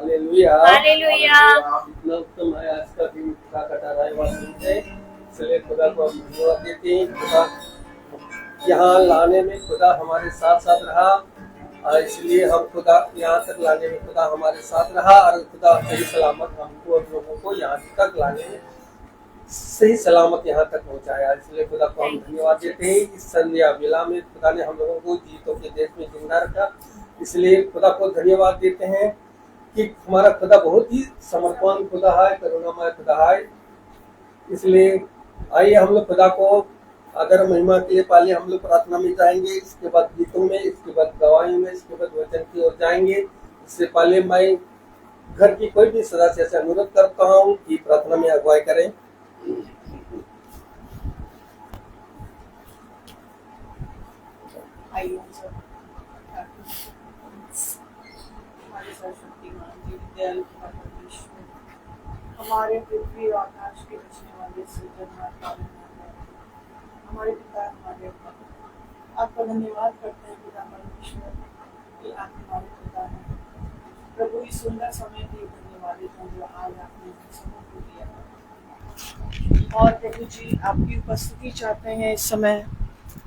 Hallelujah hallelujah. इतना उत्तम है आज का दिन, खुदा का ठहराया दिन है, इसलिए खुदा को हम धन्यवाद देते हैं। खुदा यहाँ लाने में खुदा हमारे साथ साथ रहा, और इसलिए हम खुदा यहाँ तक लाने में खुदा हमारे साथ रहा, और खुदा सही सलामत हमको और लोगों को यहाँ तक लाने में सही सलामत यहाँ तक पहुँचाया। इसलिए खुदा को हम धन्यवाद देते हैं। इस संध्या बेला में खुदा ने हम लोगों को जीतों के देश में जिंदा रखा, इसलिए खुदा को धन्यवाद देते हैं कि हमारा खुदा बहुत ही समर्पण खुदा है, करुणामय खुदा है। इसलिए आइए हम लोग खुदा को अगर महिमा के लिए पहले हम लोग प्रार्थना में जाएंगे, इसके बाद गीतों में, इसके बाद गवाही में, इसके बाद वचन की ओर जाएंगे। इससे पहले मैं घर की कोई भी सदस्य से अनुरोध करता हूँ कि प्रार्थना में अगुवाई करें। आइए हमारे सर्वशक्तिमान जी, दयालु परमेश्वर, हमारे पृथ्वी और आकाश के बचने वाले सृजनहार, हमारे पिता, हमारे आपका धन्यवाद करते हैं पिता परमेश्वर कि आप हमारे पिता हैं। प्रभु इस सुंदर समय के धन्यवाद हैं जो आज आपने समूह को दिया, और प्रभु जी आपकी उपस्थिति चाहते हैं। इस समय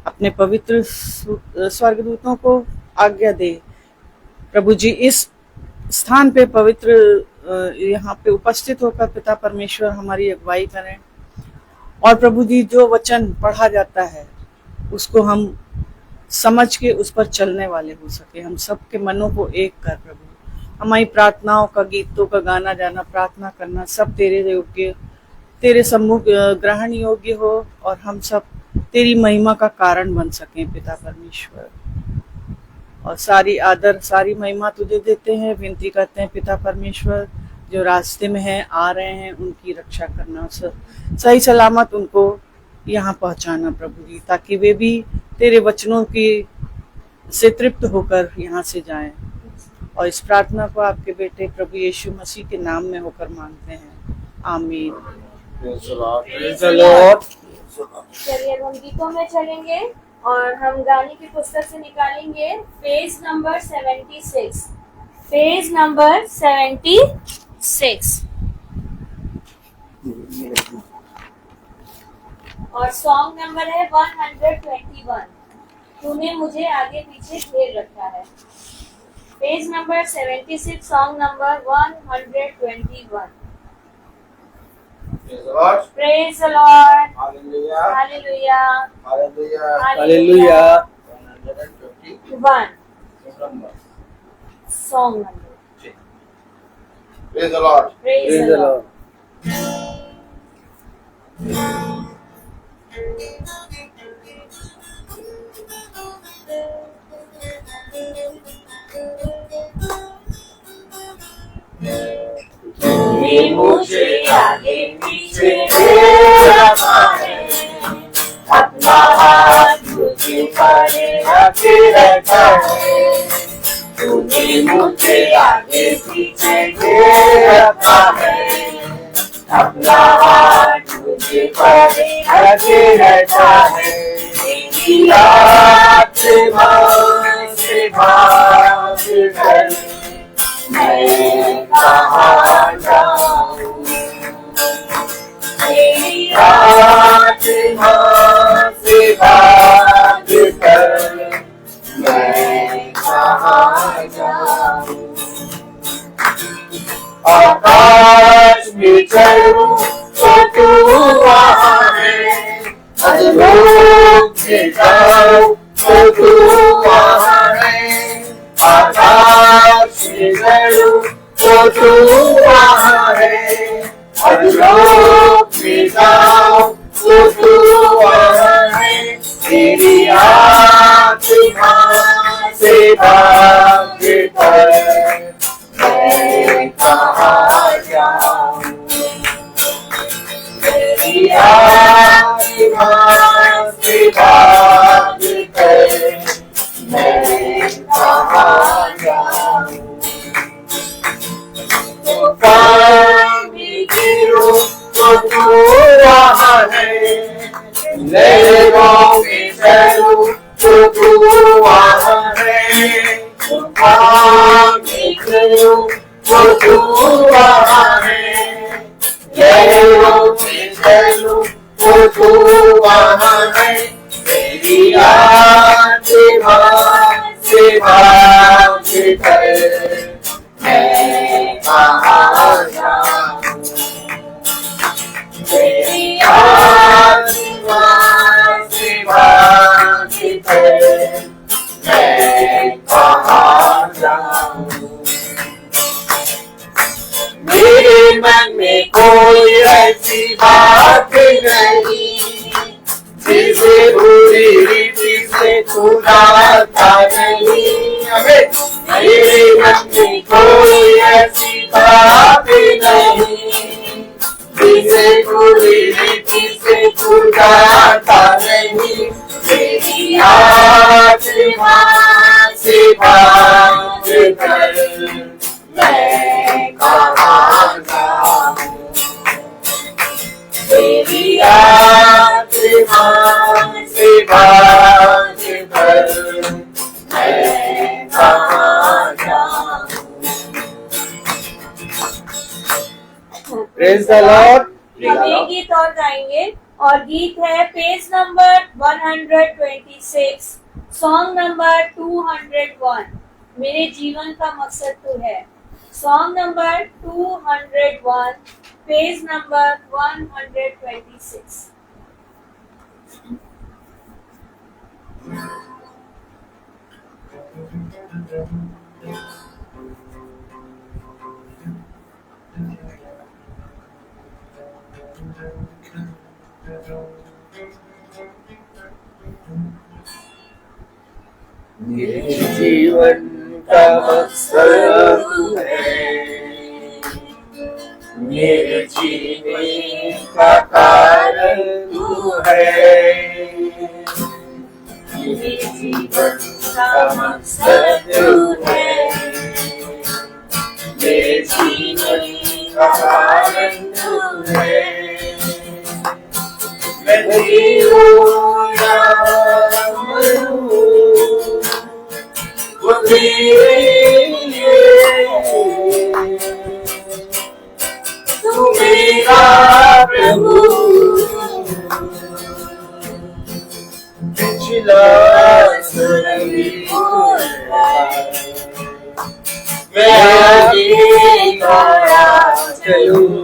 अपने पवित्र स्वर्गदूतों को आज्ञा दे प्रभु जी, इस स्थान पे पवित्र यहाँ पे उपस्थित होकर पिता परमेश्वर हमारी अगुवाई करें, और प्रभु जी जो वचन पढ़ा जाता है उसको हम समझ के उस पर चलने वाले हो सके। हम सबके मनों को एक कर प्रभु, हमारी प्रार्थनाओं का, गीतों का गाना जाना, प्रार्थना करना सब तेरे योग्य, तेरे सम्मुख ग्रहण योग्य हो, और हम सब तेरी महिमा का कारण बन सकें पिता परमेश्वर। और सारी आदर, सारी महिमा तुझे देते हैं। विनती करते हैं पिता परमेश्वर, जो रास्ते में हैं, आ रहे हैं, उनकी रक्षा करना, सही सलामत उनको यहाँ पहुँचाना प्रभु जी, ताकि वे भी तेरे वचनों की से तृप्त होकर यहाँ से जाएं। और इस प्रार्थना को आपके बेटे प्रभु यीशु मसीह के नाम में होकर मांगते हैं, आमीन। चलिए हम गीतों में चलेंगे और हम गाने की पुस्तक से निकालेंगे पेज नंबर 76, पेज नंबर 76, और सॉन्ग नंबर है 121, तूने मुझे आगे पीछे घेर रखा है। Page number 76, song number 121। Praise the Lord. Hallelujah. Hallelujah. Hallelujah. Hallelujah 121. Song number. Praise the Lord. Praise the Lord. तूने मुझे आगे पीछे रखा है, अपना हाथ मुझे पर रखे रखा है। तूने मुझे आगे पीछे रखा है, अपना हाथ मुझे पर रखे रखा है। तेरी आत्मा से भाग कर मैं कहाँ जाऊँ, तेरी आत्मा से भाग कर मैं कहाँ जाऊँ। आकाश में चलूं तो तू वहाँ है, अधलोक में जाऊं तो तू वहाँ है। आकाश में चलूं तो तू वहाँ है, अधलोक में जाऊं तो तू वहाँ है। तेरी आत्मा से भाग कर मैं कहाँ जाऊँ, तेरी आत्मा से भाग कर मैं कहाँ जाऊँ। तूफान में गिरूं तो तू वहाँ है, लहरों में चलूं तो तू वहाँ है। तूफान में गिरूं वो तू वहाँ है, लहरों में चलूं वो तू वहाँ है, मेरी आत्मा से बात कर, मैं कहाँ जाऊं, मेरी आत्मा से बात कर, मैं कहाँ जाऊं। मेरे मन में कोई ऐसी बात नहीं जिसे बुरी रीति से छुड़ाता नहीं, हमें मेरे मन में कोई ऐसी बात नहीं जिसे बुरी रीति से छुड़ाता नहीं, मेरी आत्मा से बात कर, मैं कहाँ जाऊं, मेरी आत्मा से बात कर, मैं कहाँ जाऊं। Praise the Lord. हम एक गीत और गाएंगे और गीत है पेज नंबर 126, सॉन्ग नंबर 201, मेरे जीवन का मकसद तू है। Song number 201, page number 126। मेरे जीवन का मकसद तू है, मेरे जीने का कारण तू है, मेरे जीवन का मकसद तू है, मेरे जीने का कारण तू है, मैं जीऊं या मरूं वो तेरे लिए, तू मेरा प्रभु, पिछला सुरंगी मैं आगे खड़ा चलूं,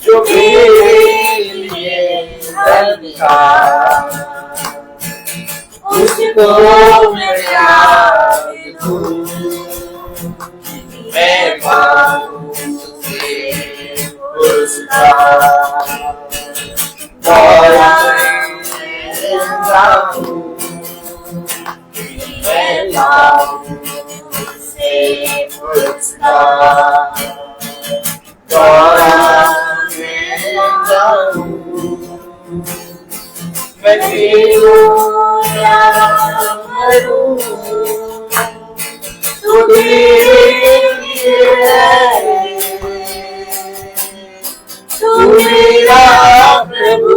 जो मेरे लिए बनता उसको मैं याद दूं, मैं पाऊं तुझे उसका दौरा जाऊं, मैं पाऊं तुझे उसका दौरा जाऊं, मैं जीऊं या मरूं तू तेरे लिए है, तू मेरा प्रभु,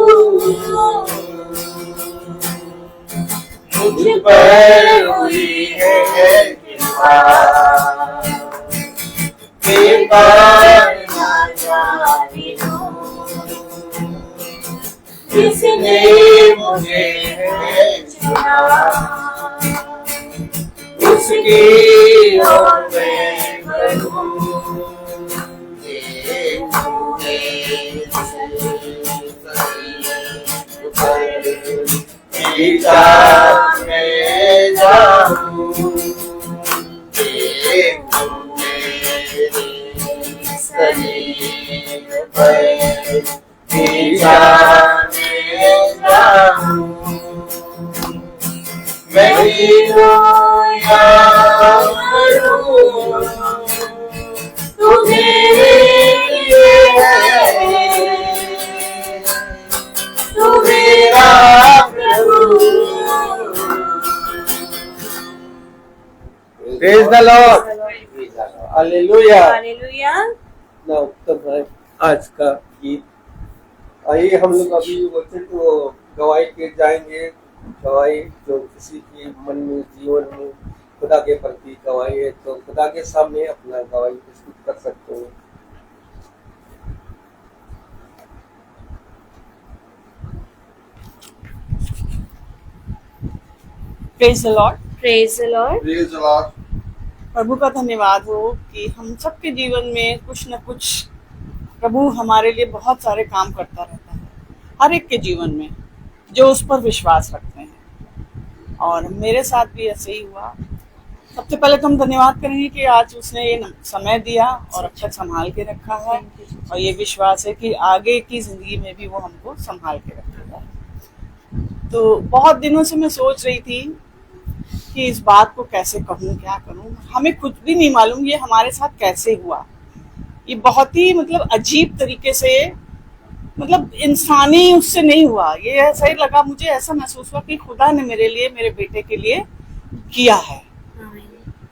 मुझ पर हुई है कृपा, बेकार ना जाने दूं, किसने मुझे चुना, उसकी ओर मैं बढ़ूं, मैं जाऊं, शरीर पर मैं जीऊं या मरूं तू मेरे लिए है, तू मेरा प्रभु। Praise the Lord, hallelujah. Hallelujah. ना उत्तम है आज का गीत। आइए हम लोग अभी वचन को गवाही के जाएंगे। गवाही जो किसी के मन में जीवन में खुदा के प्रति गवाही है, तो खुदा के सामने अपना गवाही प्रस्तुत कर सकते हैं। Praise the Lord. Praise the Lord. Praise the Lord. प्रभु का धन्यवाद हो कि हम सबके जीवन में कुछ न कुछ प्रभु हमारे लिए बहुत सारे काम करता रहता है, हर एक के जीवन में जो उस पर विश्वास रखते हैं। और मेरे साथ भी ऐसे ही हुआ। सबसे पहले तो हम धन्यवाद करेंगे कि आज उसने ये समय दिया और अब तक संभाल के रखा है, और ये विश्वास है कि आगे की जिंदगी में भी वो हमको संभाल के रखेगा। तो बहुत दिनों से मैं सोच रही थी कि इस बात को कैसे कहूँ, क्या करूँ। हमें खुद भी नहीं मालूम ये हमारे साथ कैसे हुआ। ये बहुत ही अजीब तरीके से, इंसानी उससे नहीं हुआ। ये ऐसा ही लगा, मुझे ऐसा महसूस हुआ कि खुदा ने मेरे लिए, मेरे बेटे के लिए किया है।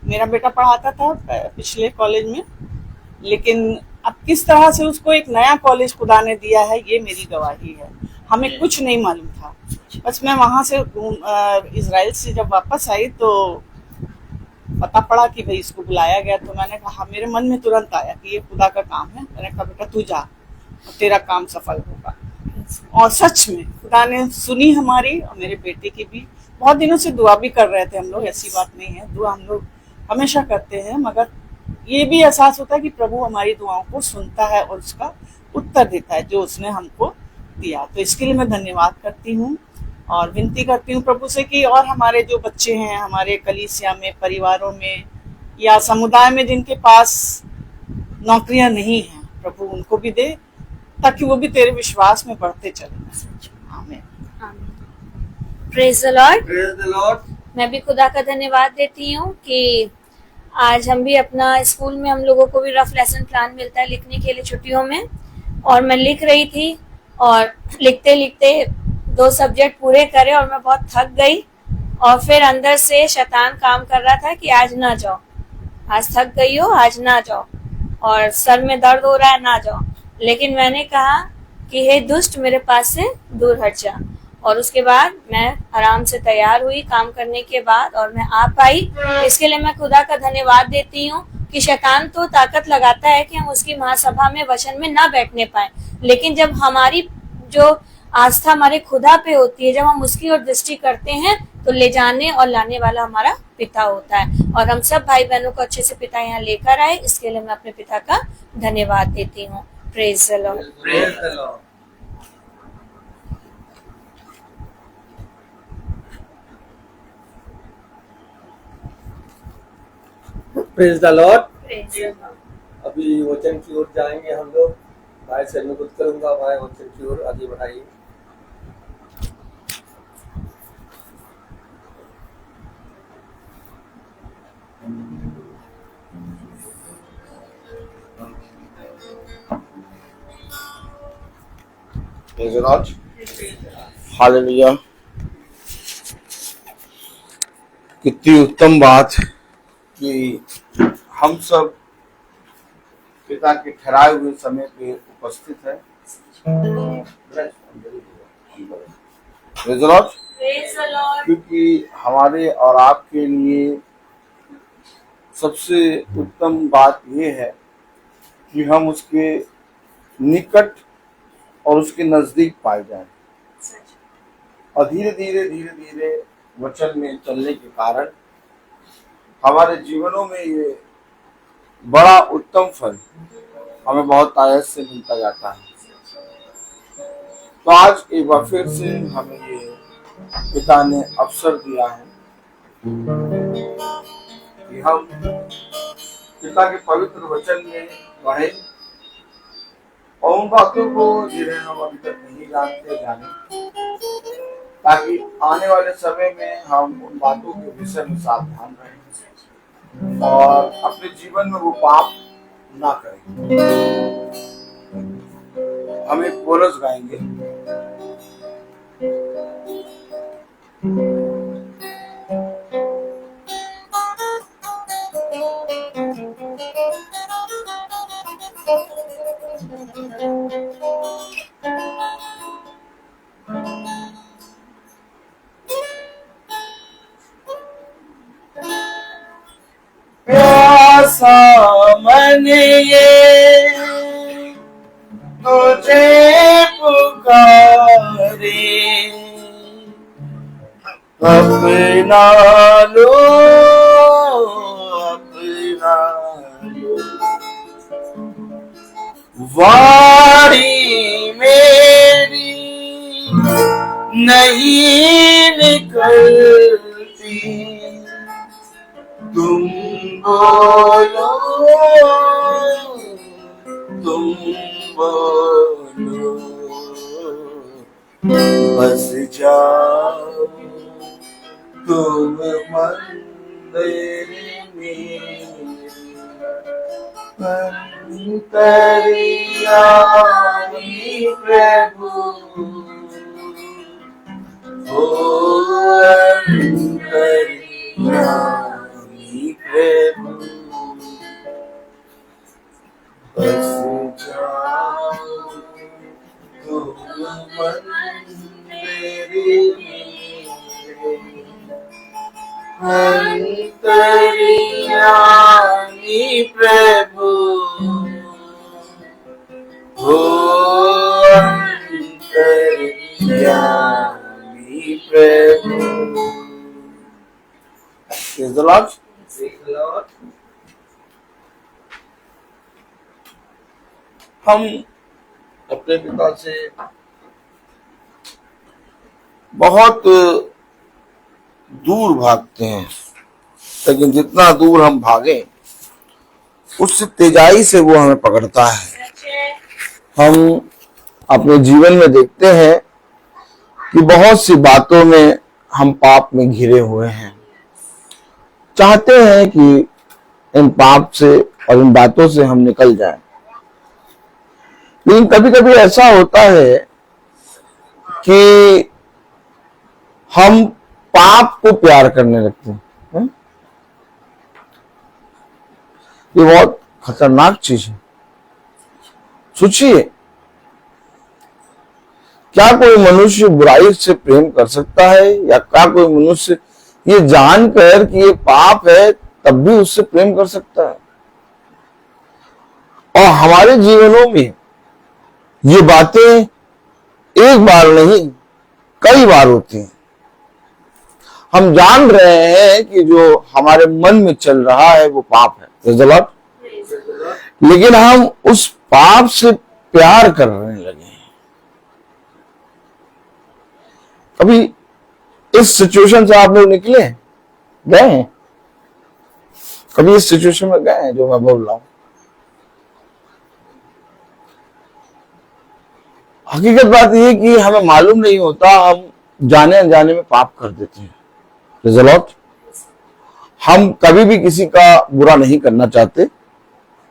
मेरा बेटा पढ़ाता था पिछले कॉलेज में, लेकिन अब किस तरह से उसको एक नया कॉलेज खुदा ने दिया है, ये मेरी गवाही है। हमें कुछ नहीं मालूम था। बस मैं वहां से इजराइल से जब वापस आई तो पता पड़ा कि भाई इसको बुलाया गया। तो मैंने कहा, मेरे मन में तुरंत आया कि ये खुदा का काम है। मैंने कहा, बेटा तू जा और तेरा काम सफल होगा। और सच में खुदा ने सुनी हमारी और मेरे बेटे की भी। बहुत दिनों से दुआ भी कर रहे थे हम लोग, ऐसी बात नहीं है, दुआ हम लोग हमेशा करते हैं, मगर ये भी एहसास होता है कि प्रभु हमारी दुआओं को सुनता है और उसका उत्तर देता है जो उसने हमको दिया। तो इसके लिए मैं धन्यवाद करती हूँ और विनती करती हूँ प्रभु से कि और हमारे जो बच्चे हैं, हमारे कलीसिया में, परिवारों में या समुदाय में जिनके पास नौकरियां नहीं हैं, प्रभु उनको भी दे, ताकि वो भी तेरे विश्वास में बढ़ते चले। आमीन। Praise the Lord. Praise the Lord. मैं भी खुदा का धन्यवाद देती हूँ कि आज हम भी अपना स्कूल में, हम लोगों को भी रफ लेसन प्लान मिलता है लिखने के लिए छुट्टियों में, और मैं लिख रही थी और लिखते लिखते 2 सब्जेक्ट पूरे करे और मैं बहुत थक गई। और फिर अंदर से शैतान काम कर रहा था कि आज ना जाओ, आज थक गई हो, आज ना जाओ, और सर में दर्द हो रहा है, ना जाओ। लेकिन मैंने कहा कि हे दुष्ट, मेरे पास से दूर हट जा। और उसके बाद मैं आराम से तैयार हुई काम करने के बाद, और मैं आ पाई। इसके लिए मैं खुदा का धन्यवाद देती हूँ कि शैतान तो ताकत लगाता है कि हम उसकी महासभा में वचन में ना बैठने पाए, लेकिन जब हमारी जो आस्था हमारे खुदा पे होती है, जब हम उसकी ओर दृष्टि करते हैं, तो ले जाने और लाने वाला हमारा पिता होता है। और हम सब भाई बहनों को अच्छे से पिता यहाँ लेकर आए, इसके लिए मैं अपने पिता का धन्यवाद देती हूँ। Praise the Lord. Praise the Lord. Praise the Lord. अभी वचन की ओर जाएंगे हम लोग। भाई से अनुरोध करूंगा, भाई वचन की ओर आगे बढ़ाइए। Praise the Lord. Hallelujah. कितनी उत्तम बात कि हम सब पिता के ठहराए हुए समय पे उपस्थित है। Praise the Lord. Praise the Lord. क्योंकि हमारे और आपके लिए सबसे उत्तम बात यह है कि हम उसके निकट और उसके नजदीक पाए जाएं, और धीरे धीरे वचन में चलने के कारण हमारे जीवनों में ये बड़ा उत्तम फल हमें बहुत आयत से मिलता जाता है। तो आज एक बार फिर से हमें ये पिता ने अवसर दिया है कि हम पिता के पवित्र वचन में बढ़े और उन बातों को जिन्हें हम अभी तक नहीं जानते जाने, ताकि आने वाले समय में हम उन बातों के विषय में सावधान रहें और अपने जीवन में वो पाप ना करें। हम एक कोरस गाएंगे। मन ये तुझे पुकारे, अपना लो अपना लो। वाणी मेरी नहीं निकलती, तुम बोलो तुम बोलो, बस जाओ तुम मंदिर में, अंतर्यामी प्रभु, ओ अंतर्यामी प्रभु, बस जाओ तुम मंदिर में, अंतर्यामी प्रभु, ओ अंतर्यामी प्रभु। Praise the Lord. Praise the Lord. हम अपने पिता से बहुत दूर भागते हैं, लेकिन जितना दूर हम भागे उससे तेजाई से वो हमें पकड़ता है। हम अपने जीवन में देखते हैं कि बहुत सी बातों में हम पाप में घिरे हुए हैं, चाहते हैं कि इन पाप से और इन बातों से हम निकल जाएं, लेकिन कभी कभी ऐसा होता है कि हम पाप को प्यार करने लगते हैं। ये बहुत खतरनाक चीज है। सोचिए, क्या कोई मनुष्य बुराई से प्रेम कर सकता है, या क्या कोई मनुष्य ये जानकर कि ये पाप है तब भी उससे प्रेम कर सकता है? और हमारे जीवनों में ये बातें एक बार नहीं कई बार होती हैं। हम जान रहे हैं कि जो हमारे मन में चल रहा है वो पाप है, लेकिन हम उस पाप से प्यार करने लगे हैं। कभी इस सिचुएशन से आप लोग निकले गए हैं? कभी इस सिचुएशन में गए हैं जो मैं बोल रहा हूं? हकीकत बात यह कि हमें मालूम नहीं होता, हम जाने अनजाने में पाप कर देते हैं। रिजल्ट, हम कभी भी किसी का बुरा नहीं करना चाहते।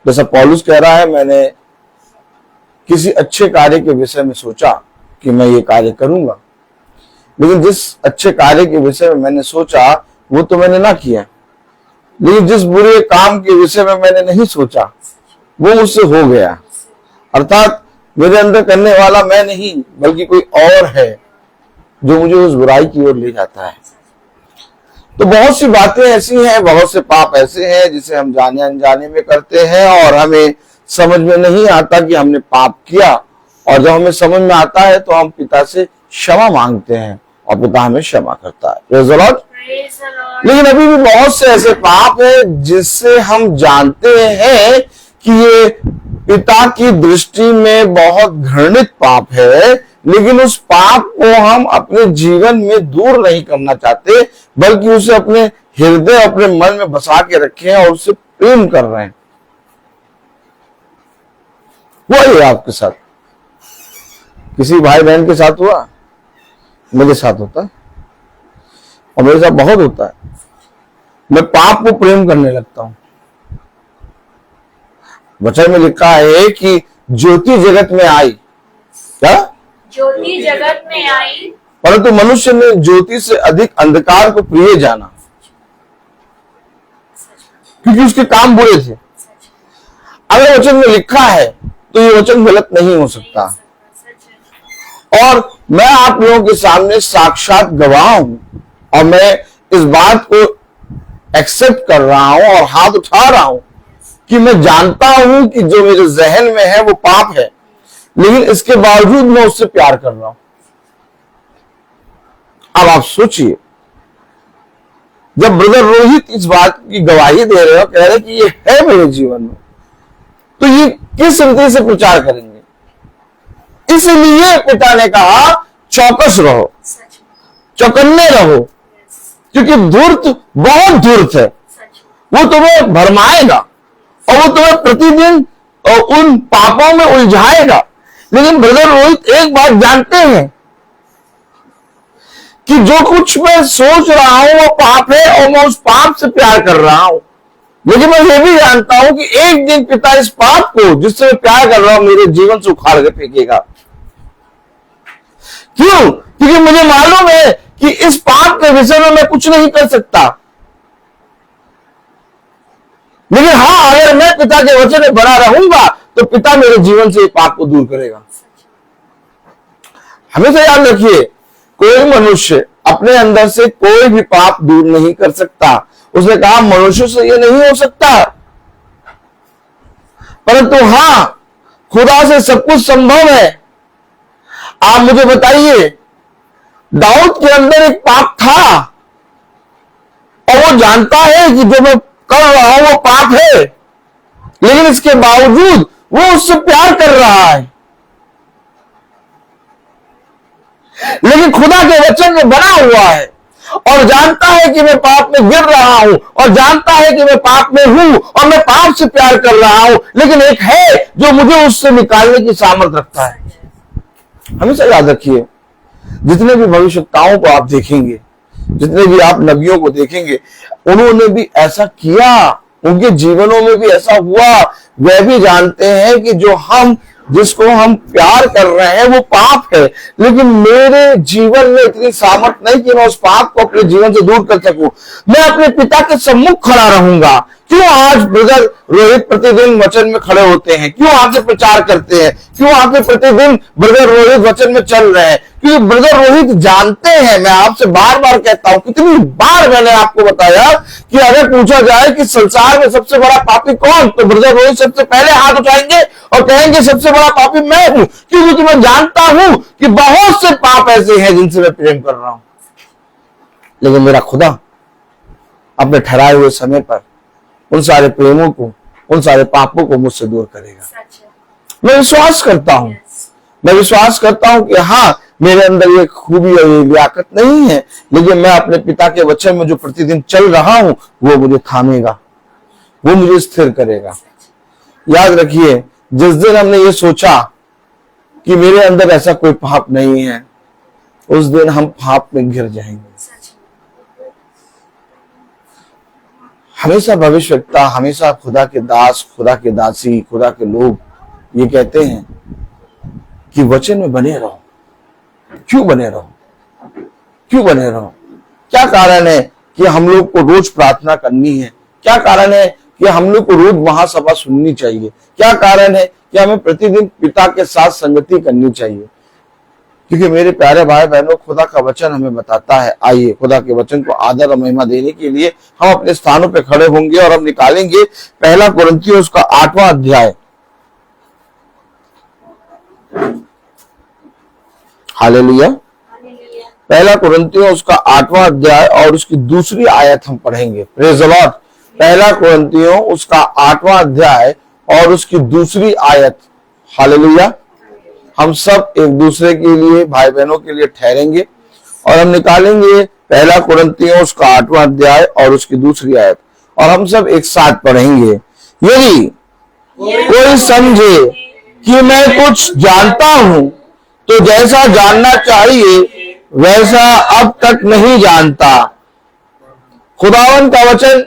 जैसा पौलुस कह रहा है, मैंने किसी अच्छे कार्य के विषय में सोचा कि मैं ये कार्य करूंगा, लेकिन जिस अच्छे कार्य के विषय में मैंने सोचा वो तो मैंने ना किया, लेकिन जिस बुरे काम के विषय में मैंने नहीं सोचा वो मुझसे हो गया। अर्थात मेरे अंदर करने वाला मैं नहीं बल्कि कोई और है जो मुझे उस बुराई की ओर ले जाता है। तो बहुत सी बातें ऐसी हैं, बहुत से पाप ऐसे हैं जिसे हम जाने अनजाने में करते हैं और हमें समझ में नहीं आता कि हमने पाप किया, और जब हमें समझ में आता है तो हम पिता से क्षमा मांगते हैं और पिता हमें क्षमा करता है। Praise the Lord. लेकिन अभी भी बहुत से ऐसे पाप है जिससे हम जानते हैं कि ये पिता की दृष्टि में बहुत घृणित पाप है, लेकिन उस पाप को हम अपने जीवन में दूर नहीं करना चाहते, बल्कि उसे अपने हृदय, अपने मन में बसा के रखे हैं और उससे प्रेम कर रहे हैं। हुआ ये आपके साथ? किसी भाई बहन के साथ हुआ? मेरे साथ होता है और मेरे साथ बहुत होता है। मैं पाप को प्रेम करने लगता हूं। वचन में लिखा है कि ज्योति जगत में आई, क्या? ज्योति जगत में आई, परंतु मनुष्य ने ज्योति से अधिक अंधकार को प्रिय जाना, क्योंकि उसके काम बुरे थे। अगर वचन में लिखा है तो ये वचन गलत नहीं हो सकता। और मैं आप लोगों के सामने साक्षात गवाह हूं, और मैं इस बात को एक्सेप्ट कर रहा हूं और हाथ उठा रहा हूं कि मैं जानता हूं कि जो मेरे जहन में है वो पाप है, लेकिन इसके बावजूद मैं उससे प्यार कर रहा हूं। अब आप सोचिए, जब ब्रदर रोहित इस बात की गवाही दे रहे हो, कह रहे कि ये है मेरे जीवन में, तो ये किस रीति से प्रचार करेंगे? इसलिए पिता ने कहा चौकस रहो, चौकन्ने रहो, क्योंकि धूर्त बहुत धूर्त है, वो तुम्हें भरमाएगा और वो तुम्हें प्रतिदिन उन पापों में उलझाएगा। लेकिन ब्रदर रोहित एक बात जानते हैं कि जो कुछ मैं सोच रहा हूं वो पाप है और मैं उस पाप से प्यार कर रहा हूं, लेकिन मैं ये भी जानता हूं कि एक दिन पिता इस पाप को जिससे मैं प्यार कर रहा हूं मेरे जीवन से उखाड़ के फेंकेगा। क्यों? क्योंकि मुझे मालूम है कि इस पाप के विषय में मैं कुछ नहीं कर सकता, लेकिन हाँ, अगर मैं पिता के वचन में बना रहूंगा तो पिता मेरे जीवन से पाप को दूर करेगा। हमेशा याद रखिए, कोई मनुष्य अपने अंदर से कोई भी पाप दूर नहीं कर सकता। उसने कहा मनुष्य से ये नहीं हो सकता, परंतु हाँ, खुदा से सब कुछ संभव है। आप मुझे बताइए, दाऊद के अंदर एक पाप था और वो जानता है कि जो मैं कर रहा हूं वो पाप है, लेकिन इसके बावजूद वो उससे प्यार कर रहा है। लेकिन खुदा के वचन में बना हुआ है और जानता है कि मैं पाप में गिर रहा हूं और जानता है कि मैं पाप में हूं और मैं पाप से प्यार कर रहा हूं, लेकिन एक है जो मुझे उससे निकालने की सामर्थ रखता है। हमेशा याद रखिए, जितने भी भविष्यवक्ताओं को आप देखेंगे, जितने भी आप नबियों को देखेंगे, उन्होंने भी ऐसा किया, उनके जीवनों में भी ऐसा हुआ। वे भी जानते हैं कि जिसको हम प्यार कर रहे हैं वो पाप है, लेकिन मेरे जीवन में इतनी सामर्थ नहीं कि मैं उस पाप को अपने जीवन से दूर कर सकूं। मैं अपने पिता के सम्मुख खड़ा रहूंगा। क्यों आज ब्रदर रोहित प्रतिदिन वचन में खड़े होते हैं? क्यों आके प्रचार करते हैं? क्यों आके प्रतिदिन ब्रदर रोहित वचन में चल रहे हैं? क्योंकि ब्रदर रोहित जानते हैं, मैं आपसे बार बार कहता हूं, कितनी बार मैंने आपको बताया कि अगर पूछा जाए कि संसार में सबसे बड़ा पापी कौन, तो ब्रदर रोहित सबसे पहले हाथ उठाएंगे और कहेंगे सबसे बड़ा पापी मैं हूं, क्योंकि मैं जानता हूं कि बहुत से पाप ऐसे हैं जिनसे मैं प्रेम कर रहा हूं, लेकिन मेरा खुदा अपने ठहराए हुए समय पर उन सारे प्रेमों को, उन सारे पापों को मुझसे दूर करेगा। मैं विश्वास करता हूं, मैं विश्वास करता हूं कि हाँ, मेरे अंदर ये खूबी और ये लियाकत नहीं है, लेकिन मैं अपने पिता के वचन में जो प्रतिदिन चल रहा हूं वो मुझे थामेगा, वो मुझे स्थिर करेगा। याद रखिए, जिस दिन हमने ये सोचा कि मेरे अंदर ऐसा कोई पाप नहीं है, उस दिन हम पाप में घिर जाएंगे। हमेशा भविष्यवक्ता, हमेशा खुदा के दास, खुदा के दासी, खुदा के लोग ये कहते हैं कि वचन में बने रहो। क्यों बने रहो? क्यों बने रहो? क्या कारण है कि हम लोग को रोज प्रार्थना करनी है? क्या कारण है कि हम लोग को रोज महासभा सुननी चाहिए? क्या कारण है कि हमें प्रतिदिन पिता के साथ संगति करनी चाहिए? क्योंकि मेरे प्यारे भाई बहनों, खुदा का वचन हमें बताता है। आइए खुदा के वचन को आदर और महिमा देने के लिए हम अपने स्थानों पर खड़े होंगे और हम निकालेंगे पहला कुरिन्थियों उसका 8वां अध्याय। हालेलुया। पहला कुरिन्थियों उसका 8वां अध्याय और उसकी दूसरी आयत हम पढ़ेंगे। Praise the Lord. पहला कुरिन्थियों उसका 8वां अध्याय और उसकी दूसरी आयत। हालेलुया। हम सब एक दूसरे के लिए, भाई बहनों के लिए ठहरेंगे और हम निकालेंगे पहला कुरिन्थियों उसका 8वां अध्याय और उसकी दूसरी आयत, और हम सब एक साथ पढ़ेंगे। यदि कोई समझे कि मैं कुछ जानता हूं, तो जैसा जानना चाहिए वैसा अब तक नहीं जानता। खुदावन का वचन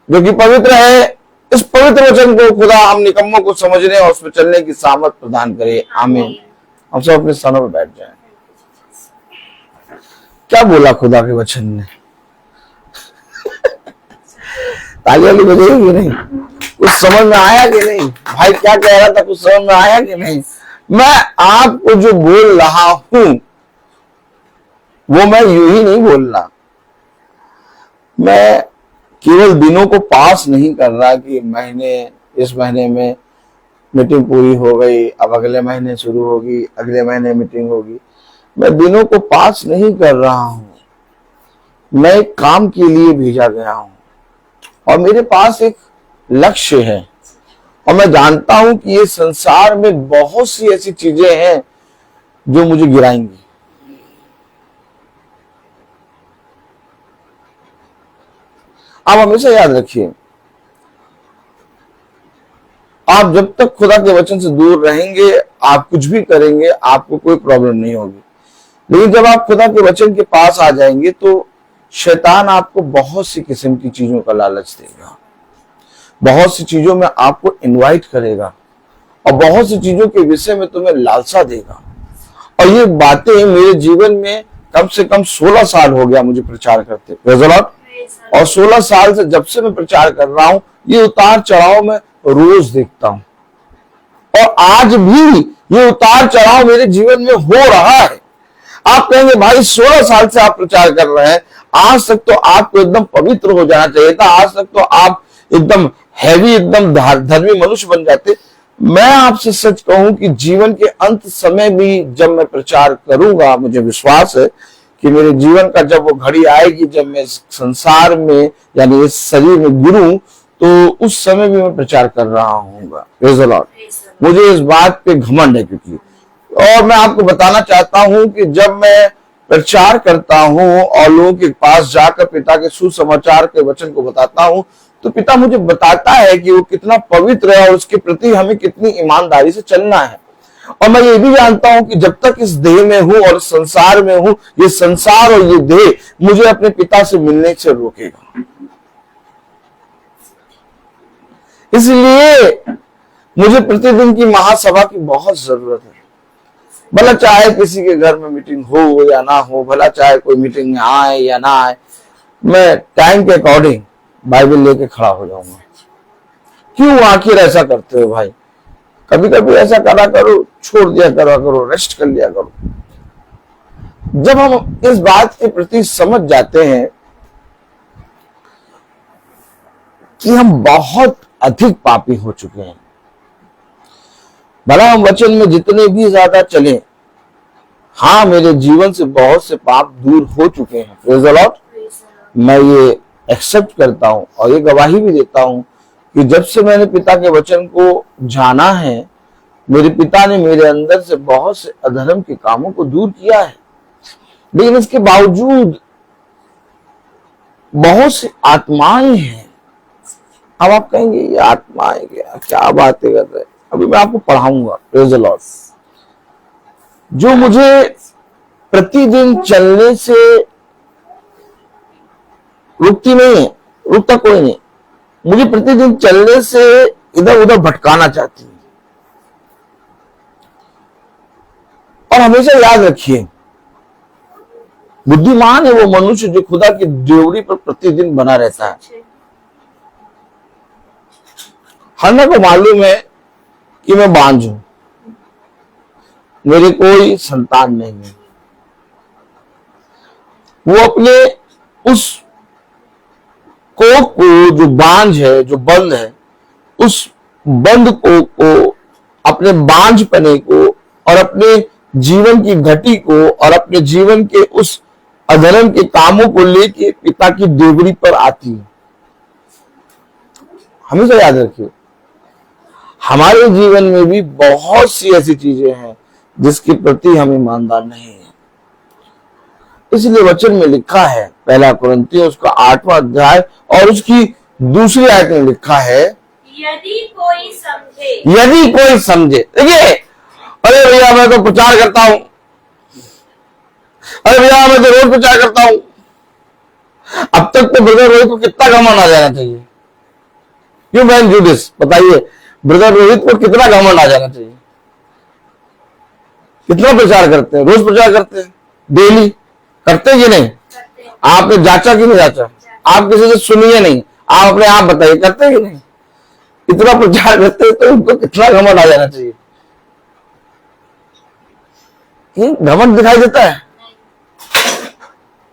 जो कि पवित्र है, इस पवित्र वचन को खुदा हम निकम्मों को समझने और उस पर चलने की सामर्थ प्रदान करे। आमीन। हम सब अपने स्थानों पर बैठ जाएं। क्या बोला खुदा के वचन ने? तालियां बजेगी कि नहीं? कुछ समझ में आया कि नहीं? भाई क्या कह रहा था, कुछ समझ में आया कि नहीं? मैं आपको जो बोल रहा हूं वो मैं यूं ही नहीं बोल रहा। मैं केवल दिनों को पास नहीं कर रहा कि महीने इस महीने में मीटिंग पूरी हो गई, अब अगले महीने शुरू होगी, अगले महीने मीटिंग होगी। मैं दिनों को पास नहीं कर रहा हूं, मैं एक काम के लिए भेजा गया हूं और मेरे पास एक लक्ष्य है और मैं जानता हूं कि ये संसार में बहुत सी ऐसी चीजें हैं जो मुझे गिराएंगी। आप हमेशा याद रखिए, आप जब तक खुदा के वचन से दूर रहेंगे, आप कुछ भी करेंगे, आपको कोई प्रॉब्लम नहीं होगी। लेकिन जब आप खुदा के वचन के पास आ जाएंगे तो शैतान आपको बहुत सी किस्म की चीजों का लालच देगा, बहुत सी चीजों में आपको इनवाइट करेगा और बहुत सी चीजों के विषय में तुम्हें लालसा देगा। और ये बातें मेरे जीवन में कम से कम 16 साल हो गया मुझे प्रचार करते, और 16 साल से जब से मैं प्रचार कर रहा हूं, ये उतार चढ़ाव में रोज देखता हूं और आज भी ये उतार चढ़ाव मेरे जीवन में हो रहा है। आप कहेंगे भाई 16 साल से आप प्रचार कर रहे हैं, आज तक तो आपको एकदम पवित्र हो जाना चाहिए था, आज तक तो आप एकदम हैवी, एकदम धर्मी मनुष्य बन जाते। मैं आपसे सच कहूं कि जीवन के अंत समय भी जब मैं प्रचार करूंगा, मुझे विश्वास है कि मेरे जीवन का जब वो घड़ी आएगी, जब मैं इस संसार में यानी इस शरीर में गिरूं, तो उस समय भी मैं प्रचार कर रहा हूँगा। Praise the Lord. मुझे इस बात पे घमंड है, क्योंकि और मैं आपको बताना चाहता हूं कि जब मैं प्रचार करता हूं और लोगों के पास जाकर पिता के सुसमाचार के वचन को बताता हूं, तो पिता मुझे बताता है कि वो कितना पवित्र है और उसके प्रति हमें कितनी ईमानदारी से चलना है। और मैं ये भी जानता हूं कि जब तक इस देह में हूं और संसार में हूं, ये संसार और ये देह मुझे अपने पिता से मिलने से रोकेगा। इसलिए मुझे प्रतिदिन की महासभा की बहुत जरूरत है। भला चाहे किसी के घर में मीटिंग हो या ना हो, भला चाहे कोई मीटिंग में आए या ना आए, मैं टाइम के अकॉर्डिंग बाइबल लेके खड़ा हो जाऊंगा। क्यों आखिर ऐसा करते हो भाई? कभी कभी ऐसा करा करो, छोड़ दिया करा करो, रेस्ट कर लिया करो। जब हम इस बात के प्रति समझ जाते हैं कि हम बहुत अधिक पापी हो चुके हैं, भला हम वचन में जितने भी ज्यादा चले, हाँ मेरे जीवन से बहुत से पाप दूर हो चुके हैं। Praise the Lord. मैं ये एक्सेप्ट करता हूं और ये गवाही भी देता हूं कि जब से मैंने पिता के वचन को जाना है, मेरे पिता ने मेरे अंदर से बहुत से अधर्म के कामों को दूर किया है। लेकिन इसके बावजूद बहुत सी आत्माएं हैं। अब आप कहेंगे ये आत्माएं क्या बातें कर रहे हैं? अभी मैं आपको पढ़ाऊंगा। Praise the Lord. जो मुझे प्रतिदिन चलने से रुकती नहीं है, रुकता कोई नहीं, मुझे प्रतिदिन चलने से इधर उधर भटकाना चाहती है। और हमेशा याद रखिए, बुद्धिमान है वो मनुष्य जो खुदा की ड्योरी पर प्रतिदिन बना रहता है। हन्ना को मालूम है कि मैं बांझ हूं, मेरे कोई संतान नहीं है। वो अपने उस कोख को, जो बांझ है, जो बंद है, उस बंद कोख को, अपने बांझपने को और अपने जीवन की घटी को और अपने जीवन के उस अधर्म के कामों को लेके पिता की देवड़ी पर आती है। हमेशा याद रखिए, हमारे जीवन में भी बहुत सी ऐसी चीजें हैं जिसके प्रति हम ईमानदार नहीं है। इसलिए वचन में लिखा है, पहला कुरिन्थियों उसका 8वां अध्याय और उसकी दूसरी आयत में लिखा है, यदि कोई समझे। यदि कोई समझे। देखिए, अरे भैया मैं तो प्रचार करता हूं, अरे भैया मैं तो रोज प्रचार करता हूं। अब तक तो ब्रदर रोहित को कितना घमंड आ जाना चाहिए? क्यों बहन जूडिस बताइए, ब्रदर रोहित को कितना घमंड आ जाना चाहिए? कितना प्रचार करते हैं, रोज प्रचार करते हैं, डेली करते कि नहीं? आपने जांचा कि नहीं जांचा? आप किसी से सुनिए नहीं, आप अपने आप बताइए, करते कि नहीं? इतना प्रचार करते हैं तो उनको कितना घमंड आ जाना चाहिए? घमंड दिखाई देता है?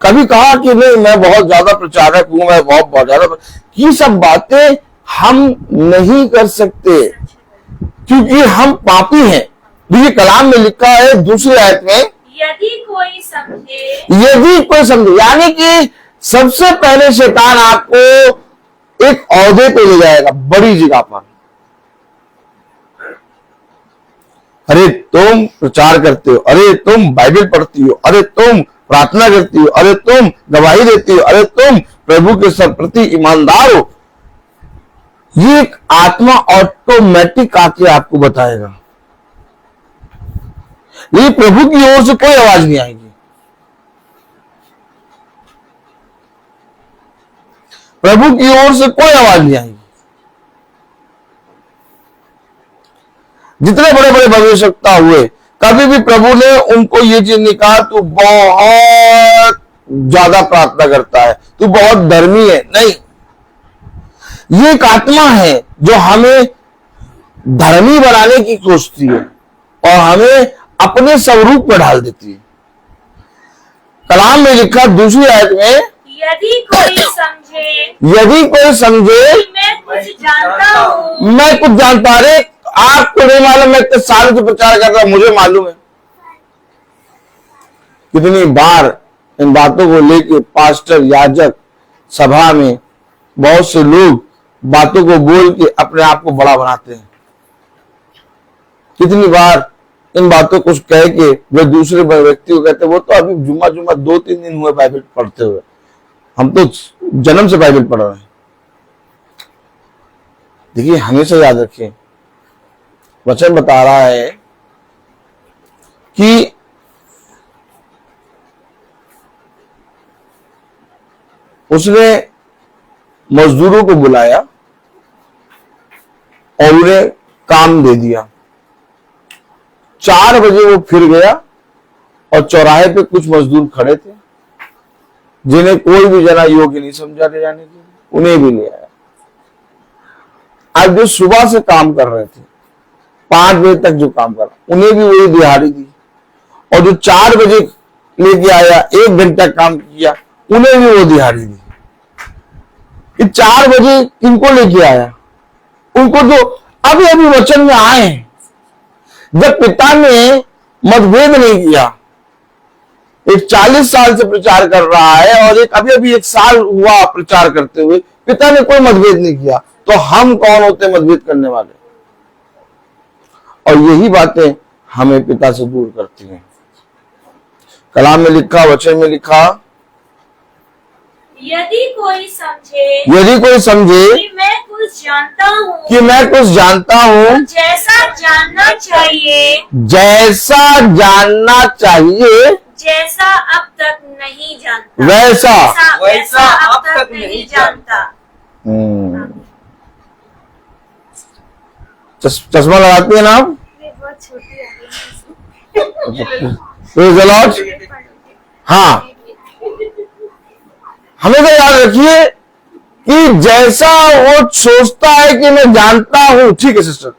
कभी कहा कि नहीं मैं बहुत ज्यादा प्रचारक हूं, मैं बहुत ज्यादा, ये सब बातें हम नहीं कर सकते, क्योंकि हम पापी हैं। देखिए कलाम में लिखा है दूसरी आयत में, यदि कोई समझे, यदि कोई समझे, यानी कि सबसे पहले शैतान आपको एक औहदे पे ले जाएगा, बड़ी जगह पर। अरे तुम प्रचार करते हो, अरे तुम बाइबल पढ़ती हो, अरे तुम प्रार्थना करती हो, अरे तुम गवाही देती हो, अरे तुम प्रभु के सब प्रति ईमानदार हो। ये एक आत्मा ऑटोमेटिक आके आपको बताएगा, लेकिन प्रभु की ओर से कोई आवाज नहीं आएगी। प्रभु की ओर से कोई आवाज नहीं आएगी। जितने बड़े बड़े भविष्यवक्ता हुए, कभी भी प्रभु ने उनको ये चीज नहीं कहा तू बहुत ज्यादा प्रार्थना करता है, तू बहुत धर्मी है। नहीं, ये एक आत्मा है जो हमें धर्मी बनाने की सोचती है और हमें अपने स्वरूप में ढाल देती है। कलाम में लिखा दूसरी आयत में, यदि कोई समझे, यदि कोई समझे कि मैं कुछ जानता हूँ, मैं कुछ जानता। अरे आपको नहीं मालूम, मैं इतने सालों से प्रचार कर रहा हूं, मुझे मालूम है। कितनी बार इन बातों को लेके पास्टर, याजक, सभा में बहुत से लोग बातों को बोल के अपने आप को बड़ा बनाते हैं। कितनी बार इन बातों को कह के वे दूसरे व्यक्ति को कहते हैं वो तो अभी जुम्मा 2-3 दिन हुए बाइबल पढ़ते हुए, हम तो जन्म से बाइबल पढ़ रहे हैं। देखिए हमेशा याद रखिए, वचन बता रहा है कि उसने मजदूरों को बुलाया और उन्हें काम दे दिया। 4 बजे वो फिर गया और चौराहे पे कुछ मजदूर खड़े थे जिन्हें कोई भी जना योग्य नहीं समझा ले जाने के लिए, उन्हें भी ले आया। आज जो सुबह से काम कर रहे थे, 5 बजे तक जो काम कर रहा, उन्हें भी वही दिहाड़ी दी। और जो 4 बजे लेके आया, 1 घंटा काम किया, उन्हें भी वो दिहाड़ी दी। कि 4 बजे किनको लेके आया? उनको जो अभी अभी वचन में आए हैं। जब पिता ने मतभेद नहीं किया, एक 40 साल से प्रचार कर रहा है और एक अभी अभी 1 साल हुआ प्रचार करते हुए, पिता ने कोई मतभेद नहीं किया, तो हम कौन होते मतभेद करने वाले? और यही बातें हमें पिता से दूर करती हैं। कलाम में लिखा, वचन में लिखा, यदि कोई समझे, कि मैं कुछ जानता हूँ, कि मैं कुछ जानता हूँ, जैसा जानना चाहिए, जैसा जानना चाहिए, जैसा अब तक नहीं जानता, वैसा अब तक नहीं जानता। चश्मा लगाते हैं ना आप? बहुत छोटी Praise the Lord। हाँ, हमेशा याद रखिए कि जैसा वो सोचता है कि मैं जानता हूं, ठीक है सिस्टर,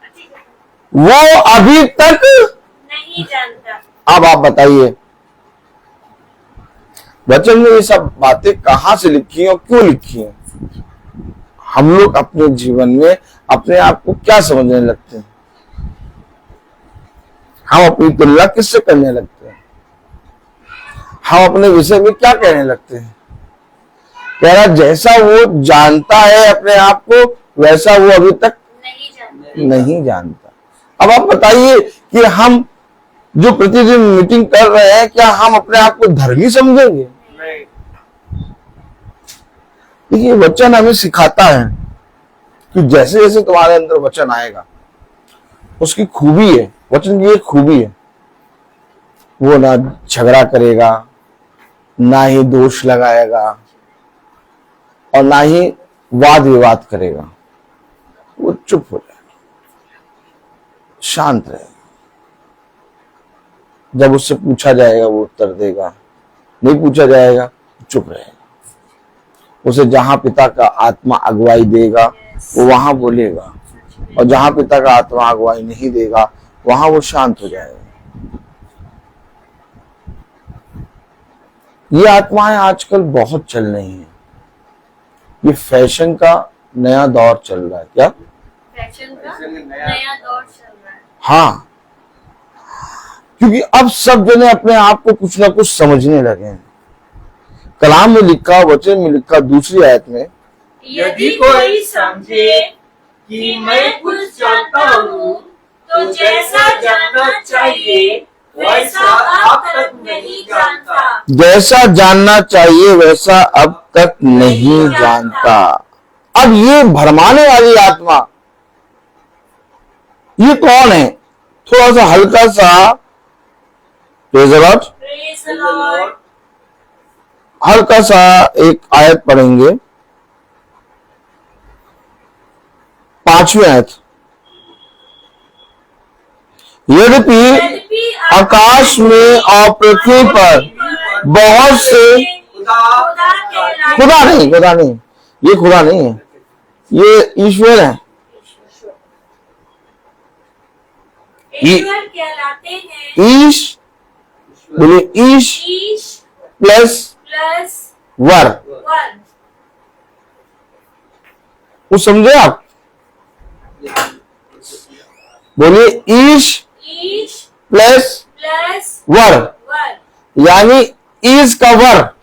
वो अभी तक नहीं जानता। अब आप बताइए, वचन में ये सब बातें कहां से लिखी हैं और क्यों लिखी हैं? हम लोग अपने जीवन में अपने आप को क्या समझने लगते हैं? हम अपनी तुलना किससे करने लगते हैं? हम अपने विषय में क्या कहने लगते हैं? कह रहा जैसा वो जानता है अपने आप को, वैसा वो अभी तक नहीं जानता। अब आप बताइए कि हम जो प्रतिदिन मीटिंग कर रहे हैं, क्या हम अपने आप को धर्मी समझेंगे? देखिए वचन हमें सिखाता है कि जैसे जैसे तुम्हारे अंदर वचन आएगा, उसकी खूबी है, वचन की एक खूबी है, वो ना झगड़ा करेगा, ना ही दोष लगाएगा और ना ही वाद विवाद करेगा। वो चुप हो जाएगा, शांत रहेगा। जब उससे पूछा जाएगा वो उत्तर देगा, नहीं पूछा जाएगा चुप रहेगा। उसे जहां पिता का आत्मा अगुवाई देगा वो वहां बोलेगा, और जहां पिता का आत्मा अगुवाई नहीं देगा वहां वो शांत हो जाएगा। ये आत्माएं आजकल बहुत चल रही हैं। ये फैशन का नया दौर चल रहा है। क्या? फैशन का फैशन में नया दौर चल रहा है। हाँ, क्योंकि अब सब जने अपने आप को कुछ ना कुछ समझने लगे हैं। कलाम में लिखा, वचन में लिखा दूसरी आयत में, यदि कोई समझे कि मैं कुछ जानता हूँ तो जैसा जानना चाहिए वैसा अब तक नहीं जानता। जैसा जानना चाहिए वैसा अब तक नहीं जानता। अब ये भरमाने वाली आत्मा, ये कौन है? थोड़ा सा हल्का सा praise the Lord, Praise the Lord। हल्का सा एक आयत पढ़ेंगे, 5वीं आयत। यद्यपि आकाश में और पृथ्वी पर बहुत से, खुदा नहीं, ये खुदा नहीं है, ये ईश्वर है। ईश्वर कहलाते हैं। ईश, बोलिए ईश ईश प्लस प्लस वर। वन। वो समझे आप? बोलिए ईश ईश प्लस प्लस वर, वन। यानी ईश का वर,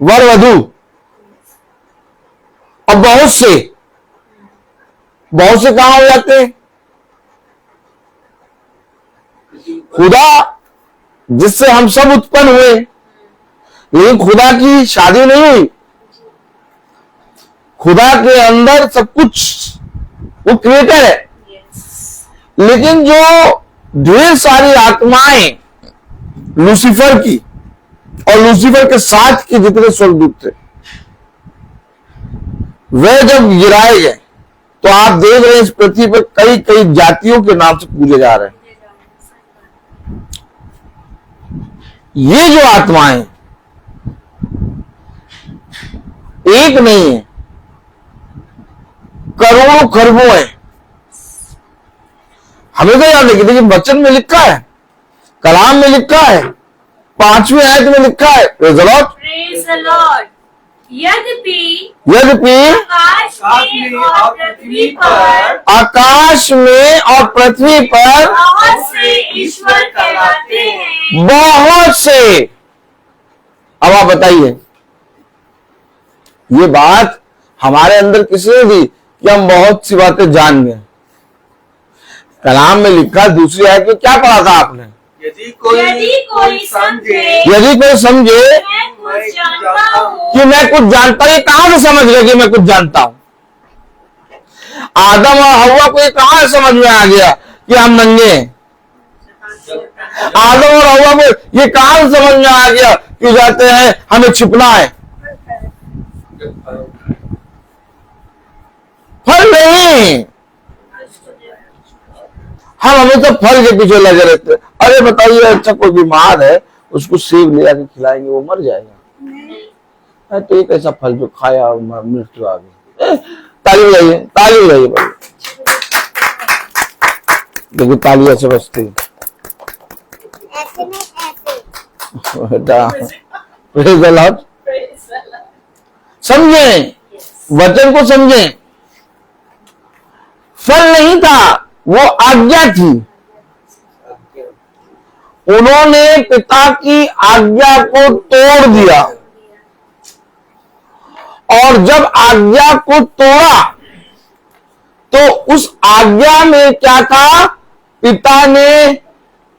वर वधु। और बहुत से कहां हो जाते हैं? खुदा जिससे हम सब उत्पन्न हुए, लेकिन खुदा की शादी नहीं हुई। खुदा के अंदर सब कुछ, वो क्रिएटर है। लेकिन जो ढेर सारी आत्माएं लूसीफर की और लूसीफर के साथ के जितने स्वर्गदूत थे, वे जब गिराए गए तो आप देख रहे हैं इस पृथ्वी पर कई कई जातियों के नाम से पूजे जा रहे हैं। ये जो आत्माएं एक नहीं है, करोड़ों खरबों है। हमें तो याद है, लेकिन वचन में लिखा है, कलाम में लिखा है, 5वीं आयत में लिखा है, praise the Lord, Praise the Lord। यद्यपि आकाश में और पृथ्वी पर बहुत से ईश्वर कहलाते हैं। बहुत से। अब आप बताइए, ये बात हमारे अंदर किसने दी कि हम बहुत सी बातें जान गए? कलाम में लिखा दूसरी आयत में क्या पढ़ा था आपने? यदि कोई समझे यदि कोई समझे मैं कुछ जानता हूँ। कि मैं कुछ जानता हूं, ये कहां से समझ गया कि मैं कुछ जानता हूं? आदम और हव्वा को ये कहां से समझ में आ गया कि हम नंगे हैं? आदम और हव्वा को ये कहां से समझ में आ गया कि जाते हैं हमें छिपना है? फल नहीं, हम हमेशा फल के पीछे लगे रहते। अरे बताइए, अच्छा कोई बीमार है, उसको सेब ले आके खिलाएंगे, वो मर जाएगा? तो एक ऐसा फल जो खाया और मृत्यु आ गई। ताली बजाइए, ताली बजाइए भाई। देखिए ताली ऐसे बजती है बेटा। Praise the Lord. समझे, वचन को समझे। फल नहीं था, वो आज्ञा थी। उन्होंने पिता की आज्ञा को तोड़ दिया, और जब आज्ञा को तोड़ा तो उस आज्ञा में क्या था? पिता ने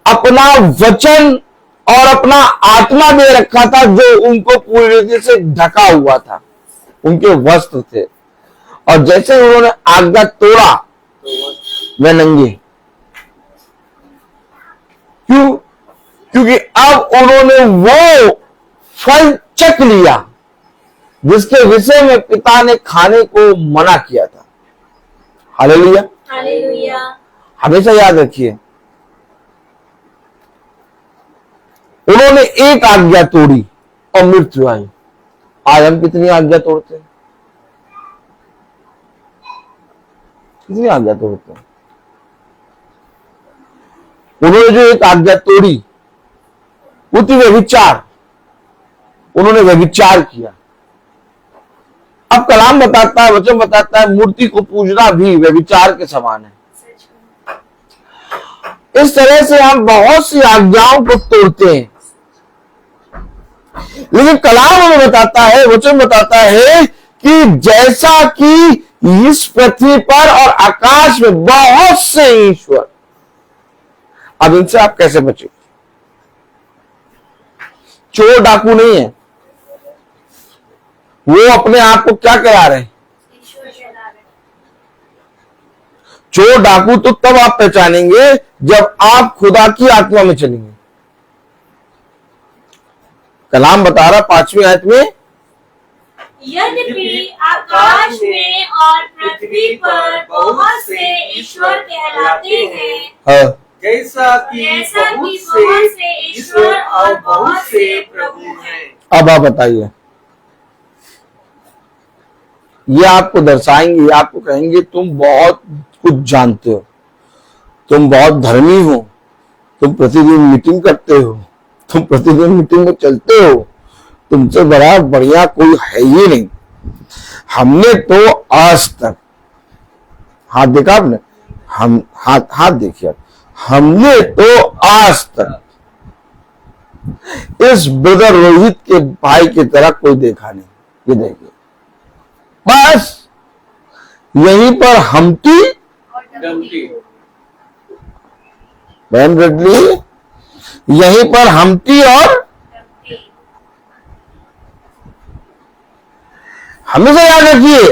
अपना वचन और अपना आत्मा दे रखा था, जो उनको पूरी रीति से ढका हुआ था, उनके वस्त्र थे। और जैसे उन्होंने आज्ञा तोड़ा, वे नंगे। क्यों? क्योंकि अब उन्होंने वो फल चख लिया जिसके विषय में पिता ने खाने को मना किया था। Hallelujah, hallelujah. हमेशा याद रखिए, उन्होंने एक आज्ञा तोड़ी और मृत्यु आई। आज हम कितनी आज्ञा तोड़ते हैं? कितनी आज्ञा तोड़ते हैं? उन्होंने जो एक आज्ञा तोड़ी वो थी व्यभिचार। उन्होंने व्यभिचार किया। अब कलाम बताता है, वचन बताता है, मूर्ति को पूजना भी व्यभिचार के समान है। इस तरह से हम बहुत सी आज्ञाओं को तोड़ते हैं, लेकिन कलाम हमें बताता है, वचन बताता है कि जैसा कि इस पृथ्वी पर और आकाश में बहुत से ईश्वर, अब इनसे आप कैसे बचे? चोर डाकू नहीं है, वो अपने आप को क्या करा रहे हैं? चोर डाकू तो तब आप पहचानेंगे जब आप खुदा की आत्मा में चलेंगे। कलाम बता रहा 5वीं आयत में, यद्यपि आकाश में और पृथ्वी पर बहुत से ईश्वर कहलाते हैं, हाँ, जैसा कि बहुत से ईश्वर और बहुत से प्रभु हैं। अब आप बताइए, ये आपको दर्शाएंगे, ये आपको कहेंगे तुम बहुत कुछ जानते हो, तुम बहुत धर्मी हो, तुम प्रतिदिन मीटिंग करते हो, तुम प्रतिदिन मीटिंग में चलते हो, तुमसे बड़ा बढ़िया कोई है ही नहीं। हमने तो आज तक, हाथ देखा आपने, हम हाथ देखिए, हमने तो आज तक इस ब्रदर रोहित के भाई की तरह कोई देखा नहीं। ये देखिए, बस यहीं पर हमटी बहन रडली, यहीं पर हमटी और हमेशा याद रखिए,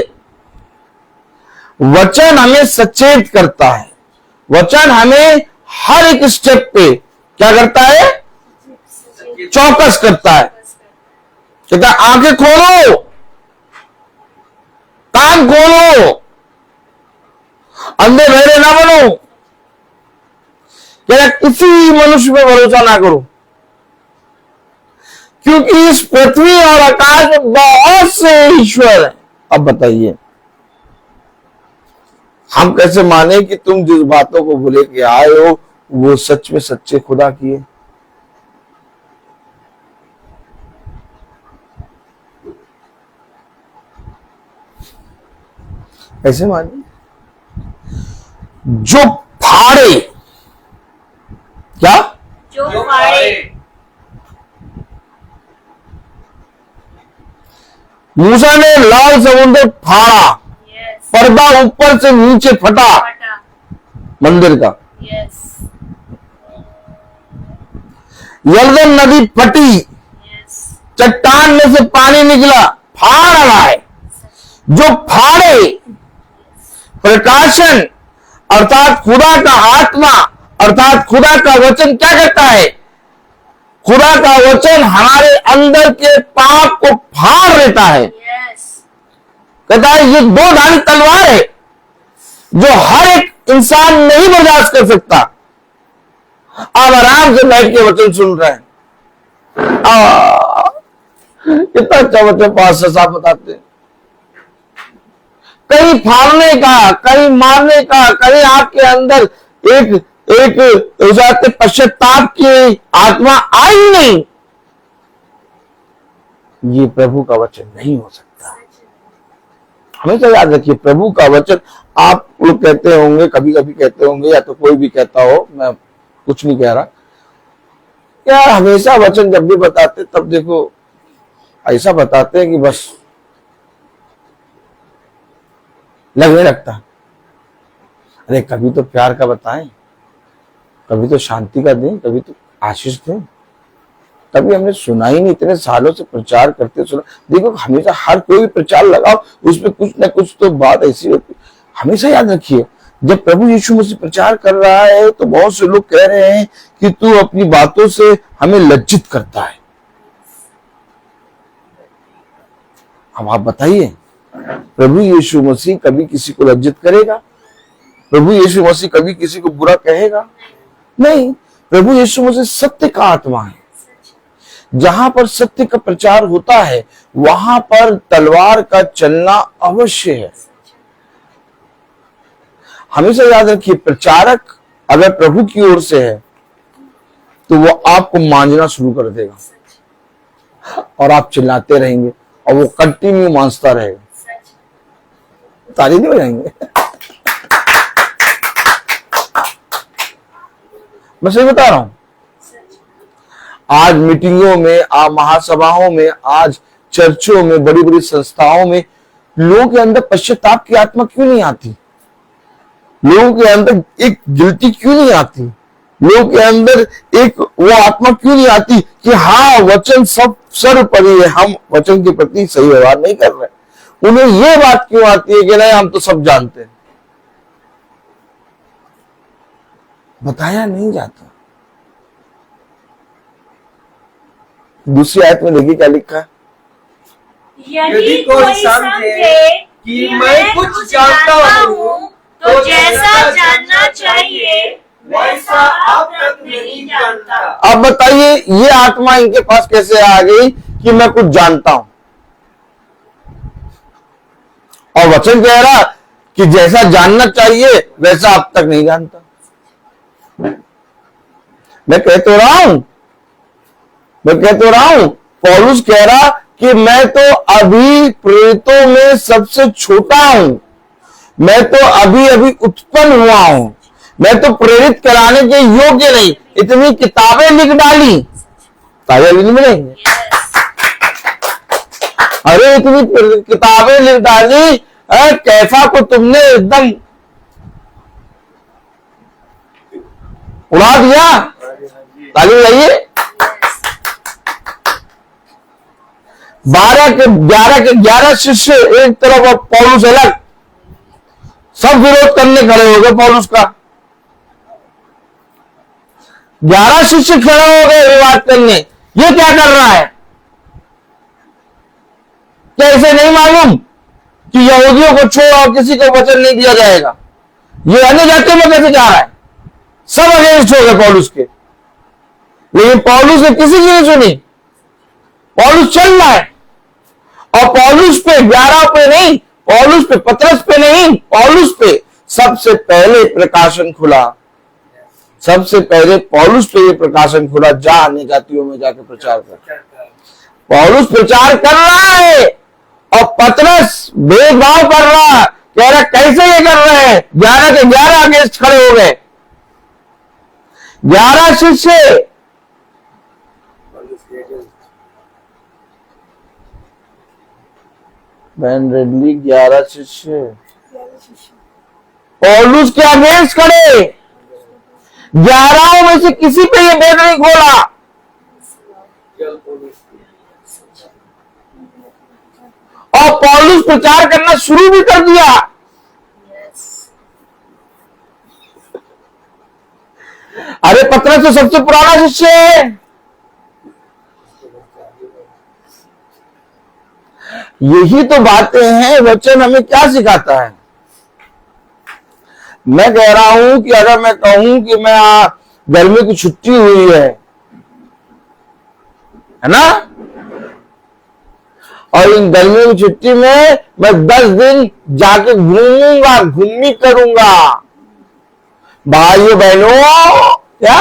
वचन हमें सचेत करता है, वचन हमें हर एक स्टेप पे क्या करता है? चौकस करता है। कहता है आंखें खोलो, कान खोलो, अंधे बहरे ना बनो। कहता किसी मनुष्य पे भरोसा ना करो, क्योंकि इस पृथ्वी और आकाश में बहुत से ईश्वर हैं। अब बताइए हम कैसे माने कि तुम जिस बातों को बोले के आए हो वो सच में सच्चे खुदा की है? कैसे माने? जो फाड़े, क्या? जो फाड़े, मूसा ने लाल समुद्र फाड़ा, पर्दा ऊपर से नीचे फटा मंदिर का, यर्दन नदी फटी, चट्टान में से पानी निकला, फाड़ रहा है। जो फाड़े, प्रकाशन अर्थात खुदा का आत्मा अर्थात खुदा का वचन क्या कहता है? खुदा का वचन हमारे अंदर के पाप को फाड़ देता है। कहता है ये दो धारी तलवार है जो हर एक इंसान नहीं बर्दाश्त कर सकता। आप आराम से बैठ के वचन सुन रहे हैं, कितना अच्छा वचन पास साहब बताते हैं। कहीं फाड़ने का, कहीं मारने का, कहीं आपके अंदर एक पश्चाताप की आत्मा आई नहीं, ये प्रभु का वचन नहीं हो सकता। हमेशा याद रखिए, प्रभु का वचन आप लोग कहते होंगे, कभी कभी कहते होंगे, या तो कोई भी कहता हो, मैं कुछ नहीं कह रहा यार, हमेशा वचन जब भी बताते तब देखो ऐसा बताते हैं कि बस लगने लगता। अरे कभी तो प्यार का बताएं, कभी तो शांति का दें, कभी तो आशीष दें। कभी हमने सुना ही नहीं, इतने सालों से प्रचार करते सुना। देखो हमेशा हर कोई भी प्रचार लगाओ उसमें कुछ ना कुछ तो बात ऐसी होती। हमेशा याद रखिए, जब प्रभु यीशु मसीह प्रचार कर रहा है तो बहुत से लोग कह रहे हैं कि तू अपनी बातों से हमें लज्जित करता है। अब आप बताइए, प्रभु यीशु मसीह कभी किसी को लज्जित करेगा? प्रभु यीशु मसीह कभी किसी को बुरा कहेगा? नहीं। प्रभु यीशु मसीह सत्य का आत्मा है। जहां पर सत्य का प्रचार होता है वहां पर तलवार का चलना अवश्य है। हमेशा याद रखिए, प्रचारक अगर प्रभु की ओर से है तो वो आपको मांझना शुरू कर देगा और आप चिल्लाते रहेंगे और वो कंटिन्यू मांझता रहेगा। ताली नहीं बजाएंगे? मैं सही बता रहा हूं। आज मीटिंगों में, आज महासभाओं में, आज चर्चों में, बड़ी बड़ी संस्थाओं में लोगों के अंदर पश्चाताप की आत्मा क्यों नहीं आती? लोगों के अंदर एक गिल्टी क्यों नहीं आती? लोगों के अंदर एक वो आत्मा क्यों नहीं आती कि हाँ, वचन सब सर्वोपरि है, हम वचन के प्रति सही व्यवहार नहीं कर रहे? उन्हें ये बात क्यों आती है कि नहीं, हम तो सब जानते हैं? बताया नहीं जाता। दूसरी आयत में देखिए क्या लिखा है, यदि कोई समझे कि मैं कुछ जानता हूँ तो जैसा जानना चाहिए वैसा अब तक नहीं जानता। अब बताइए ये आत्मा इनके पास कैसे आ गई कि मैं कुछ जानता हूं? और वचन कह रहा कि जैसा जानना चाहिए वैसा अब तक नहीं जानता। मैं कह तो रहा हूं, पौलुस कह रहा कि मैं तो अभी प्रेरितों में सबसे छोटा हूं, मैं तो अभी अभी उत्पन्न हुआ हूं, मैं तो प्रेरित कराने के योग्य नहीं, इतनी किताबें लिख डाली, ताजा नहीं मिलेंगे। अरे इतनी किताबें लिख डाली, कैफा को तुमने एकदम उड़ा दिया। ताली बजाइए। 11 शिष्य एक तरफ और पौलुस अलग, सब विरोध करने खड़े हो गए पौलुस का। 11 शिष्य खड़े हो गए विवाद करने, ये क्या कर रहा है? क्या इसे नहीं मालूम कि यहूदियों को छोड़ और किसी को वचन नहीं दिया जाएगा? ये अन्य जातियों में कैसे जा रहा है? सब अगेंस्ट हो गए पौलुस के, लेकिन पौलुस ने किसी की नहीं सुनी। पौलुस चल रहा है, और पौलुस पे 11 पे नहीं, पौलुस पे, पतरस पे नहीं, पौलुस पे सबसे पहले प्रकाशन खुला। सबसे पहले पौलुस पे ये प्रकाशन खुला, जा अन्य जातियों में जाकर प्रचार कर। पौलुस प्रचार कर रहा है और पतरस भेदभाव कर रहा, कह रहा कैसे ये कर रहे हैं? 11 के 11 अगेंस्ट खड़े हो गए। 11 शिष्य, बैन रेडली 11 शिष्य पौलुस के अगेंस्ट खड़े। 11 में से किसी पे ये भेद नहीं खोला। और पौलुस प्रचार करना शुरू भी कर दिया। अरे पतरस तो सबसे पुराना शिष्य है। यही तो बातें हैं, वचन हमें क्या सिखाता है। मैं कह रहा हूं कि अगर मैं कहूं कि मैं गर्मी की छुट्टी हुई है ना, और इन गर्मी की छुट्टी में मैं 10 दिन जाके घूमूंगा, घूमी करूंगा। भाइयों बहनों, क्या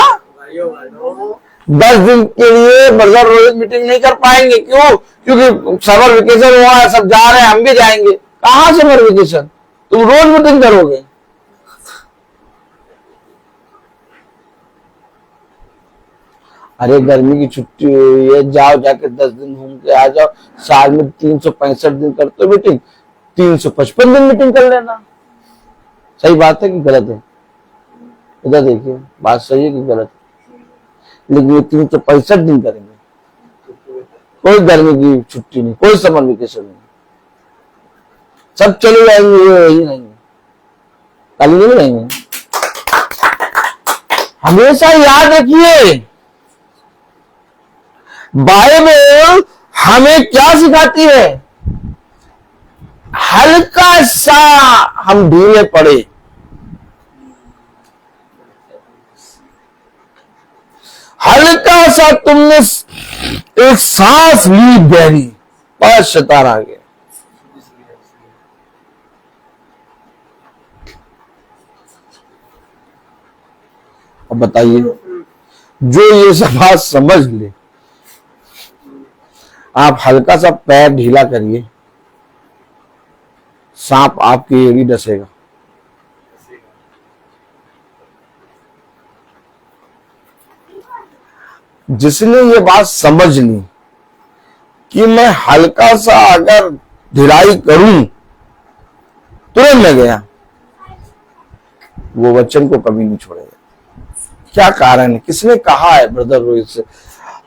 10 दिन के लिए ब्रदर रोज मीटिंग नहीं कर पाएंगे? क्यों? क्योंकि समर वेकेशन हुआ है, सब जा रहे हैं, हम भी जाएंगे। कहां समर वेकेशन? तुम रोज मीटिंग करोगे? अरे गर्मी की छुट्टी हुई है, जाओ जाके 10 दिन घूम के आ जाओ। साल में 365 दिन करते हो मीटिंग, 355 दिन मीटिंग कर लेना। सही बात है कि गलत है? इधर देखिए, बात सही है कि गलत है? लेकिन ये 365 दिन करेंगे, कोई गर्मी की छुट्टी नहीं, कोई समर वेकेशन नहीं, सब चले जाएंगे, यही नहीं, कल नहीं रहेंगे। हमेशा याद रखिए, बाइबल हमें क्या सिखाती है? हल्का सा हम ढीले पड़े, हल्का सा तुमने एक सांस ली गहरी, बस शैतान आ गया। अब बताइए, जो ये सब बात समझ ले, आप हल्का सा पैर ढीला करिए, सांप आपकी एड़ी डसेगा। जिसने ये बात समझ ली कि मैं हल्का सा अगर ढिलाई करूं तुरंत में गया, वो वचन को कभी नहीं छोड़ेगा। क्या कारण है? किसने कहा है ब्रदर रोहित से?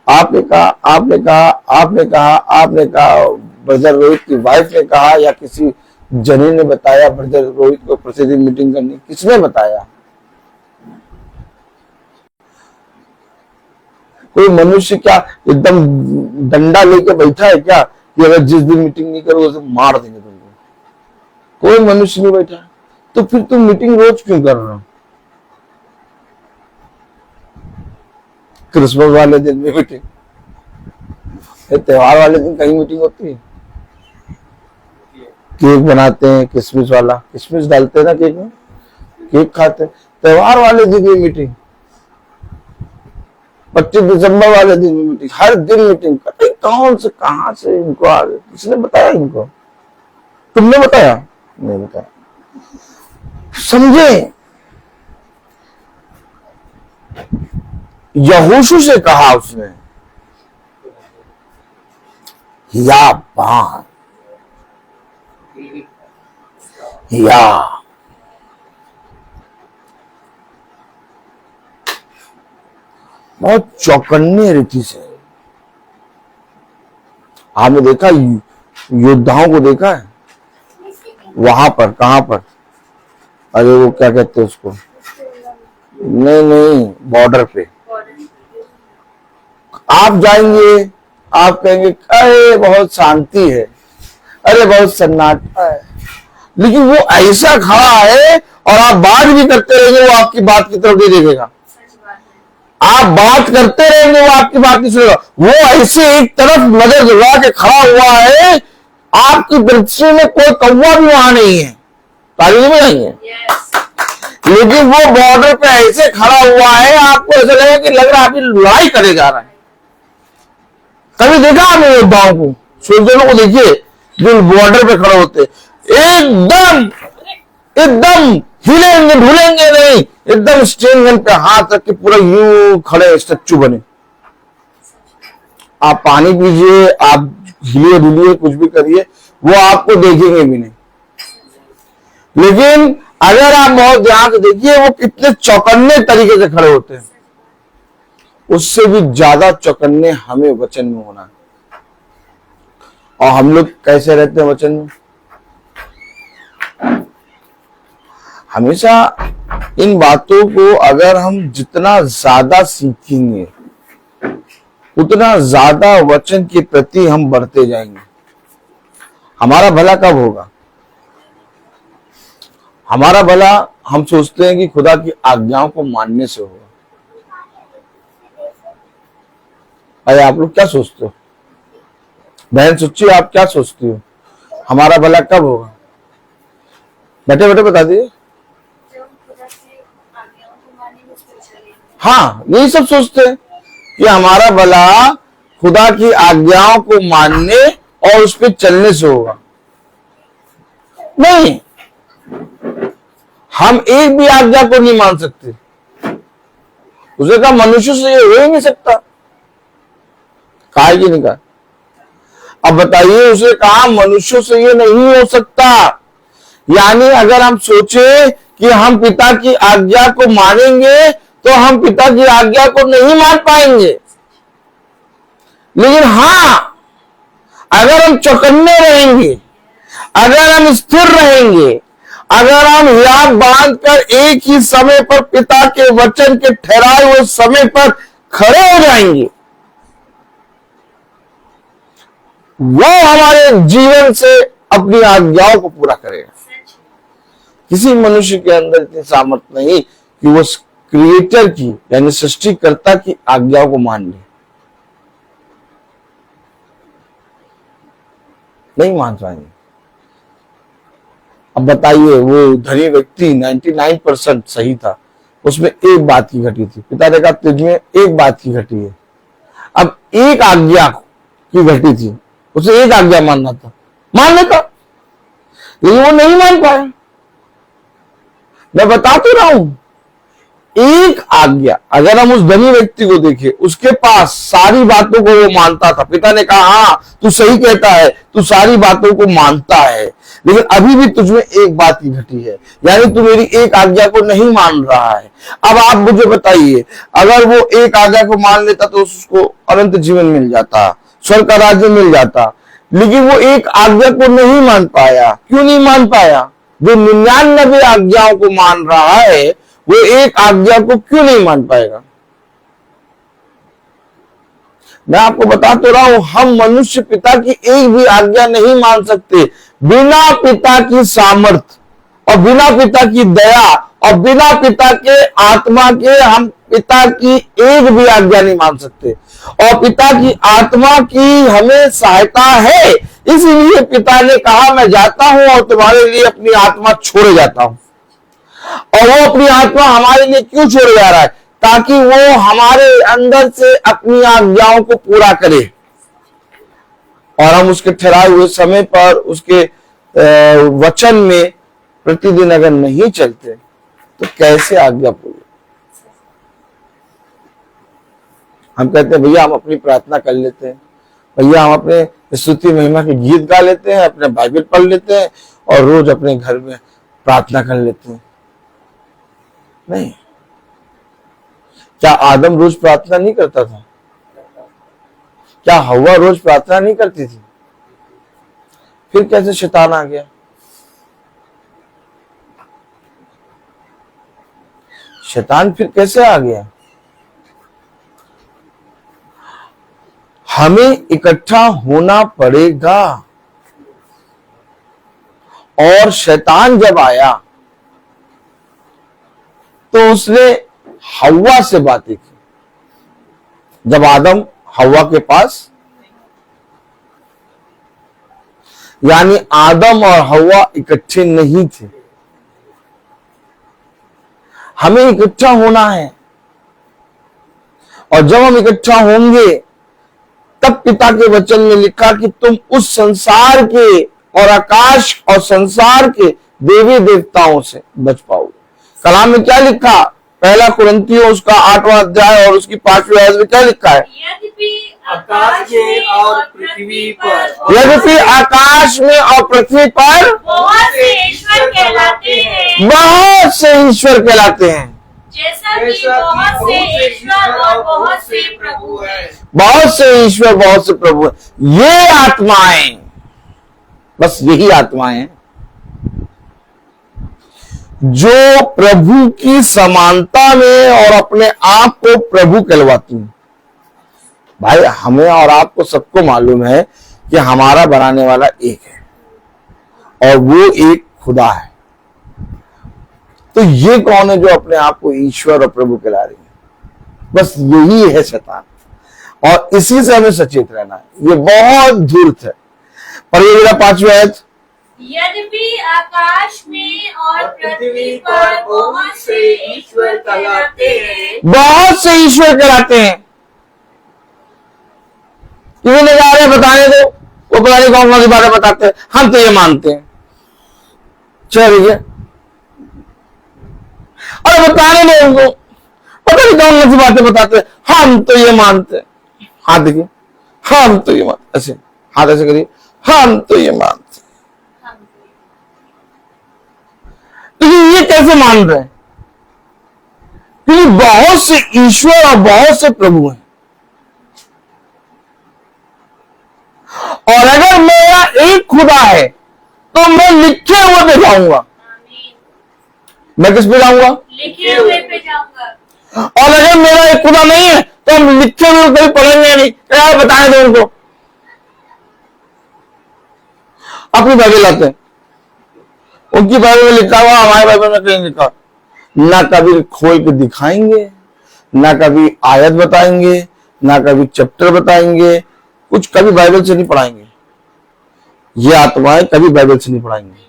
आपने कहा ब्रदर रोहित की वाइफ ने कहा, या किसी जनी ने बताया ब्रदर रोहित को प्रतिदिन मीटिंग करनी? किसने बताया? कोई मनुष्य क्या एकदम डंडा लेके बैठा है क्या कि अगर जिस दिन मीटिंग नहीं करो उसे मार देंगे तुमको? कोई मनुष्य नहीं बैठा। तो फिर तुम मीटिंग रोज क्यों कर रहे हो? क्रिसमस वाले दिन में मीटिंग, त्योहार वाले दिन कहीं मीटिंग होती है? केक बनाते हैं क्रिसमस वाला, किशमिश डालते हैं ना केक में, केक खाते हैं। त्योहार वाले दिन में मीटिंग, 25 दिसंबर वाले दिन में मीटिंग, हर दिन मीटिंग। कौन से कहां से इनको आ गए? किसने बताया इनको? तुमने बताया? नहीं बताया। समझे? यहोशू से कहा उसने, या बांध या बहुत चौकन्ने रीति से। आपने देखा योद्धाओं को देखा है वहां पर? कहां पर? अरे वो क्या कहते हैं उसको, नहीं बॉर्डर पे। आप जाएंगे, आप कहेंगे अरे बहुत शांति है, अरे बहुत सन्नाटा है, लेकिन वो ऐसा खड़ा है और आप बात भी करते रहेंगे वो आपकी बात की तरफ नहीं देखेगा। आप बात करते रहेंगे वो आपकी बात नहीं सुनेगा। वो ऐसे एक तरफ नजर झुका के खड़ा हुआ है, आपकी दृष्टि में कोई कौवा भी वहां नहीं है, ताली नहीं बजाएंगे। लेकिन वो बॉर्डर पे ऐसे खड़ा हुआ है, आपको ऐसा लगेगा कि लग रहा है अभी लड़ाई करे जा रहा है। कभी देखा आपने योद्धाओं को, सोल्जरों को देखिए जो बॉर्डर पे खड़े होते, एकदम हिलेंगे ढूलेंगे नहीं, एकदम स्टेन गन पे हाथ रख के पूरा यूं खड़े स्टैचू बने। आप पानी पीजिए, आप हिले ढुलिए, कुछ भी करिए, वो आपको देखेंगे भी नहीं। लेकिन अगर आप बहुत ध्यान से देखिए वो कितने चौकन्ने तरीके से खड़े होते हैं। उससे भी ज्यादा चौकन्ने हमें वचन में होना है। और हम लोग कैसे रहते हैं वचन में? हमेशा इन बातों को अगर हम जितना ज्यादा सीखेंगे उतना ज्यादा वचन के प्रति हम बढ़ते जाएंगे। हमारा भला कब होगा? हमारा भला हम सोचते हैं कि खुदा की आज्ञाओं को मानने से होगा। अरे आप लोग क्या सोचते हो? बहन सोचिए, आप क्या सोचती हो? हमारा भला कब होगा? बैठे बैठे बता दीजिए। हाँ, यही सब सोचते हैं कि हमारा भला खुदा की आज्ञाओं को मानने और उस पर चलने से होगा। नहीं, हम एक भी आज्ञा को नहीं मान सकते। उसे कहा मनुष्य से ये हो ही नहीं सकता। कहा कि नहीं कहा? अब बताइए, उसे कहा मनुष्य से ये नहीं हो सकता। यानी अगर हम सोचे कि हम पिता की आज्ञा को मानेंगे तो हम पिता की आज्ञा को नहीं मान पाएंगे। लेकिन हाँ, अगर हम चौकन्ने रहेंगे, अगर हम स्थिर रहेंगे, अगर हम हियाव बांधकर एक ही समय पर पिता के वचन के ठहराए हुए समय पर खड़े हो जाएंगे, वो हमारे जीवन से अपनी आज्ञाओं को पूरा करेगा। किसी मनुष्य के अंदर इतनी सामर्थ्य नहीं कि वो क्रिएटर की यानी सृष्टिकर्ता की आज्ञाओं को मान ले। नहीं मान पाएंगे। अब बताइए, वो धनी व्यक्ति 99% सही था, उसमें एक बात की घटी थी। पिता ने कहा तुझमें एक बात की घटी है। अब एक आज्ञा की घटी थी, उसे एक आज्ञा मानना था, मान लेता। लेकिन वो नहीं मान पाया। मैं बता तो रहा हूं, एक आज्ञा, अगर हम उस धनी व्यक्ति को देखें, उसके पास सारी बातों को वो मानता था। पिता ने कहा हाँ तू सही कहता है, तू सारी बातों को मानता है, लेकिन अभी भी तुझमें एक बात ही घटी है, यानी तू मेरी एक आज्ञा को नहीं मान रहा है। अब आप मुझे बताइए, अगर वो एक आज्ञा को मान लेता तो उसको अनंत जीवन मिल जाता, स्वर्ग का राज्य मिल जाता, लेकिन वो एक आज्ञा को नहीं मान पाया। क्यों नहीं मान पाया? जो 99 आज्ञाओं को मान रहा है, वो एक आज्ञा को क्यों नहीं मान पाएगा? मैं आपको बता तो रहा हूं, हम मनुष्य पिता की एक भी आज्ञा नहीं मान सकते। बिना पिता की सामर्थ और बिना पिता की दया और बिना पिता के आत्मा के हम पिता की एक भी आज्ञा नहीं मान सकते। और पिता की आत्मा की हमें सहायता है, इसीलिए पिता ने कहा मैं जाता हूं और तुम्हारे लिए अपनी आत्मा छोड़े जाता हूं। और वो अपनी आत्मा हमारे लिए क्यों छोड़े जा रहा है? ताकि वो हमारे अंदर से अपनी आज्ञाओं को पूरा करे, और हम उसके ठहराए हुए समय पर उसके वचन में प्रतिदिन अगर नहीं चलते तो कैसे आज्ञा पूरी? हम कहते हैं भैया हम अपनी प्रार्थना कर लेते हैं, भैया हम अपने स्तुति महिमा के गीत गा लेते हैं, अपने बाइबल पढ़ लेते हैं और रोज अपने घर में प्रार्थना कर लेते हैं। नहीं, क्या आदम रोज प्रार्थना नहीं करता था? क्या हव्वा रोज प्रार्थना नहीं करती थी? फिर कैसे शैतान आ गया? शैतान फिर कैसे आ गया? हमें इकट्ठा होना पड़ेगा। और शैतान जब आया तो उसने हव्वा से बातें की। जब आदम हव्वा के पास, यानी आदम और हव्वा इकट्ठे नहीं थे। हमें इकट्ठा होना है, और जब हम इकट्ठा होंगे तब पिता के वचन में लिखा कि तुम उस संसार के और आकाश और संसार के देवी देवताओं से बच पाओगे। कलाम में क्या लिखा? पहला कुरिन्थियों उसका 8वां अध्याय और उसकी 5वीं आयत में क्या लिखा है? यद्यपि आकाश में और पृथ्वी पर, यद्यपि आकाश में और पृथ्वी पर बहुत से ईश्वर कहलाते हैं, बहुत से ईश्वर कहलाते हैं, जैसा कि बहुत से ईश्वर और बहुत से प्रभु हैं। बहुत से ईश्वर बहुत से प्रभु हैं। ये आत्माएं, बस यही आत्माएं हैं जो प्रभु की समानता में और अपने आप को प्रभु कहलवाती हैं। भाई हमें और आपको सबको मालूम है कि हमारा बनाने वाला एक है और वो एक खुदा है। तो ये कौन है जो अपने आप को ईश्वर और प्रभु कहला रही है? बस यही है शैतान, और इसी से हमें सचेत रहना है। ये बहुत धूर्त है। पर ये मेरा 5वीं आयत, यद्यपि आकाश में और पृथ्वी पर बहुत से ईश्वर कहलाते हैं, बहुत से ईश्वर कहलाते हैं। किसी ने कहा बताने दो, वो पता नहीं कौन कौन सी बातें बताते हैं, हम तो ये मानते हैं। चल भैया, और बताने दो उनको, पता नहीं कौन कौन सी बातें बताते हैं, हम तो ये मानते हैं। हाथ देखिए, हम तो ये मानते, ऐसे हाथ ऐसे करिए, हम तो ये मानते। तो ये कैसे मान रहे हैं? क्योंकि बहुत से ईश्वर और बहुत से प्रभु हैं, और अगर मेरा एक खुदा है तो मैं लिखे हुए पे जाऊंगा। मैं किस पे जाऊंगा? लिखे हुए पे जाऊंगा। और अगर मेरा एक खुदा नहीं है तो हम लिखे हुए कभी पढ़ेंगे नहीं। क्या बताएं दो उनको, अपनी बाइबल लाते हैं, उनकी बाइबल में लिखा हुआ, हमारे बाइबल में कहीं लिखा, ना कभी खोल के दिखाएंगे, ना कभी आयत बताएंगे, ना कभी चैप्टर बताएंगे, कुछ कभी बाइबल से नहीं पढ़ाएंगे। ये आत्माएं कभी बाइबल से नहीं पढ़ाएंगे,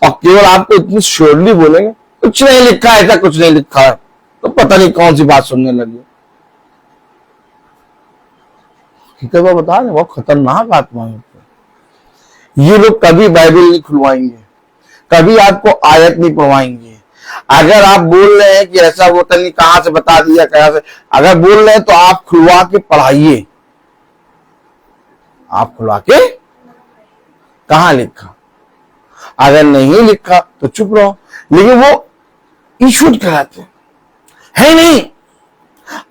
और केवल आपको इतनी श्योरली बोलेंगे कुछ नहीं लिखा है, ऐसा कुछ नहीं लिखा है, तो पता नहीं कौन सी बात सुनने लगी। बता रहे बहुत खतरनाक आत्मा है। ये लोग कभी बाइबल नहीं खुलवाएंगे, कभी आपको आयत नहीं पढ़वाएंगे। अगर आप बोल रहे हैं कि ऐसा वो नहीं, कहां से बता दिया, कहां से, अगर बोल रहे हैं तो आप खुलवा के पढ़ाइए। आप खुलवा के, कहां लिखा, अगर नहीं लिखा तो चुप रहो। लेकिन वो इशू कहलाते है नहीं।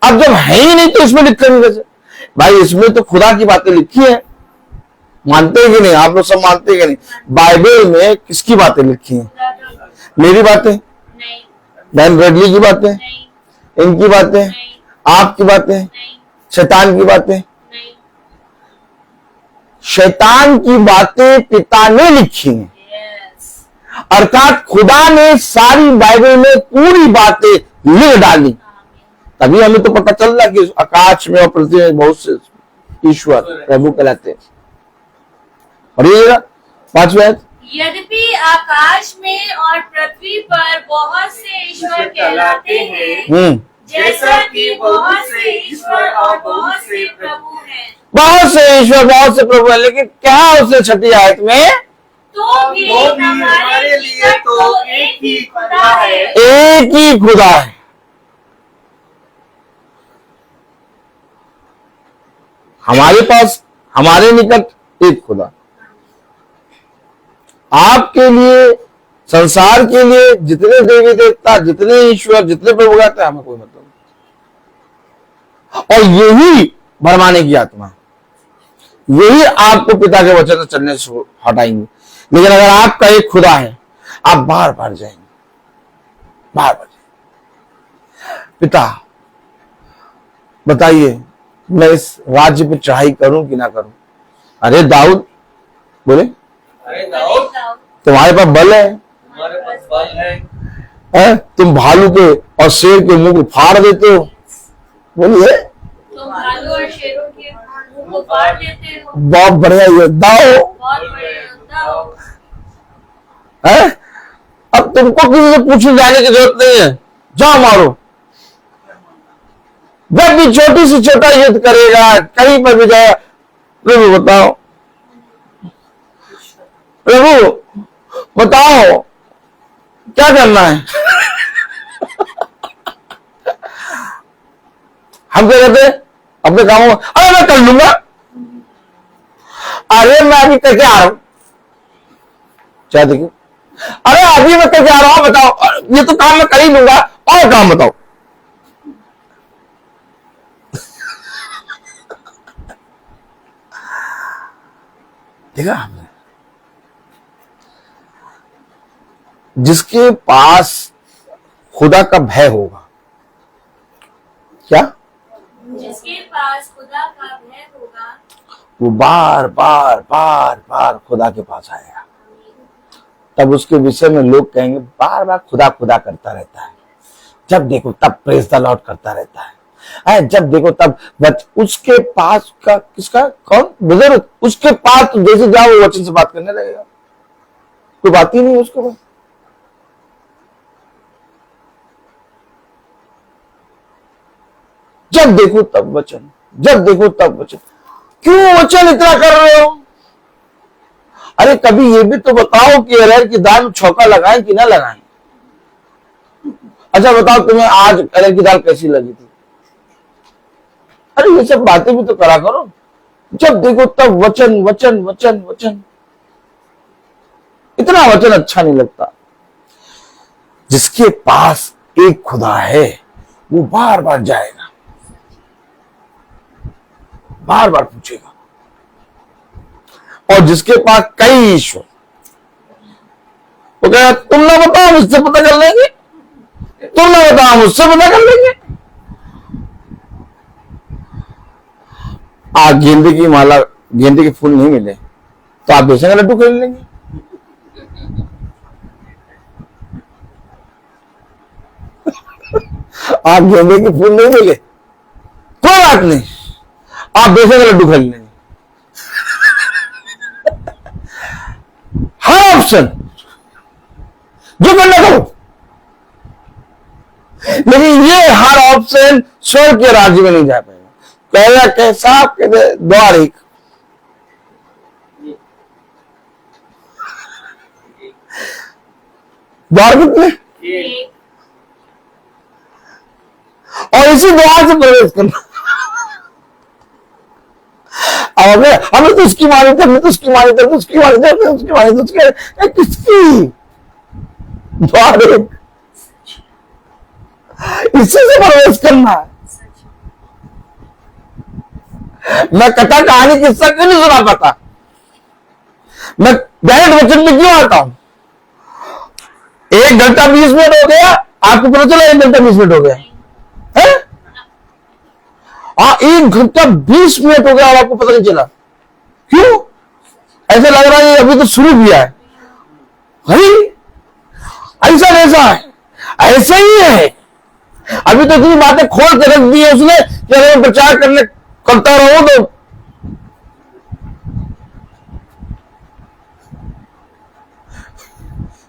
अब जब है ही नहीं तो इसमें लिखेंगे कैसे? भाई इसमें तो खुदा की बातें लिखी है, मानते हैं कि नहीं? आप लोग सब मानते हैं कि नहीं? बाइबल में किसकी बातें लिखी हैं? मेरी बातें, नहीं, बहन ब्रेडली की बातें, नहीं, इनकी बातें, नहीं, आपकी बातें, नहीं, शैतान की बातें। नहीं। शैतान की बातें पिता ने लिखी हैं, यस, अर्थात खुदा ने सारी बाइबल में पूरी बातें लिख डाली। तभी हमें तो पता चल रहा कि आकाश में और पृथ्वी में बहुत से ईश्वर प्रभु कहलाते हैं। पढ़िएगा 5वीं आयत। यद्यपि आकाश में और पृथ्वी पर बहुत से ईश्वर कहलाते हैं, जैसा कि बहुत से ईश्वर और बहुत से प्रभु हैं, बहुत से ईश्वर, बहुत से प्रभु है। लेकिन क्या उसने 6ठी आयत में, तो भी हमारे लिए तो एक ही खुदा है। एक ही खुदा है। हमारे पास, हमारे निकट एक खुदा। आपके लिए, संसार के लिए जितने देवी देवता, जितने ईश्वर, जितने प्रभु कहते हैं, हमें कोई मतलब नहीं। और यही भरमाने की आत्मा, यही आपको पिता के वचन से चलने से हटाएंगे। लेकिन अगर आपका एक खुदा है, आप बार बार जाएंगे, बार बार जाएंगे। पिता बताइए मैं इस राज्य पे चढ़ाई करूं कि ना करूं? अरे दाऊद बोले, अरे दाऊद तुम्हारे पास बल है, हमारे पास बल है? तुम भालू के और शेर के मुंह को फाड़ देते हो। बोलिए, तुम भालू और शेरों के मुंह को फाड़ देते हो। बहुत बढ़िया योद्धा हो, बहुत बड़े योद्धा हो। है? अब तुमको किसी से पूछने जाने की जरूरत नहीं है, जाओ मारो। जब भी छोटी से छोटा युद्ध करेगा, कहीं पर भी जाएगा, प्रभु बताओ, प्रभु बताओ क्या करना है? हम क्या कहते हैं अपने कामों में, अरे मैं कर लूंगा, अरे मैं अभी करके आ रहा हूं, क्या देखिए, अरे अभी मैं करके आ रहा हूं, बताओ ये तो काम मैं कर ही लूंगा, और काम बताओ। देखा आपने? जिसके पास खुदा का भय होगा, क्या? जिसके पास खुदा का भय होगा, वो बार बार बार बार खुदा के पास आएगा। तब उसके विषय में लोग कहेंगे बार बार खुदा खुदा करता रहता है, जब देखो तब प्रेज द लॉर्ड करता रहता है, जब देखो तब। उसके पास का किसका, कौन बुजुर्ग, उसके पास तो जैसे जाओ वो वचन से बात करने लगेगा, कोई बात ही नहीं उसके पास। जब देखो तब वचन, जब देखो तब वचन। क्यों वचन इतना कर रहे हो? अरे कभी ये भी तो बताओ कि अरहर की दाल में छौंका लगाएं कि ना लगाएं? अच्छा बताओ तुम्हें आज अरहर की दाल कैसी लगी थी? अरे ये सब बातें भी तो करा करो। जब देखो तब वचन वचन वचन वचन, इतना वचन अच्छा नहीं लगता। जिसके पास एक खुदा है वो बार बार जाएगा, बार बार पूछेगा। और जिसके पास कई ईश्वर, वो कहेगा तुम ना बताओ मुझसे पता कर लेंगे, तुम ना बताओ मुझसे पता कर लेंगे। गेंदे की माला, गेंदे के फूल नहीं मिले तो आप बेचने का लड्डू खरीद लेंगे। आप गेंदे के फूल नहीं मिले, कोई बात नहीं, आप बेचने का लड्डू खरीद लेंगे। हर ऑप्शन जो करना करो। लेकिन ये हर ऑप्शन स्वर्ग के राज्य में नहीं जा पाएगा। कहेगा कैसा, कहते द्वार एक, द्वार कितने? एक। और इसी द्वार से प्रवेश करना। अब हमें तो उसकी मानी थी, हमने तो उसकी मानी थी, उसकी मानी थी, उसकी मानी थी, उसके किसकी? द्वार एक, इसी से प्रवेश करना है। मैं कथा कहानी किस्सा क्यों नहीं सुना पाता? मैं डायरेक्ट वचन में क्यों आता हूं? 1 घंटा 20 मिनट हो गया, आपको पता चला 1 घंटा 20 मिनट हो गया है? हाँ, 1 घंटा 20 मिनट हो गया और आपको पता नहीं चला। क्यों? ऐसा लग रहा है अभी तो शुरू किया है। ऐसा कैसा है? ऐसा ही है। अभी तो इतनी बातें खोल के रख दी है उसने कि अगर प्रचार करता रहो तो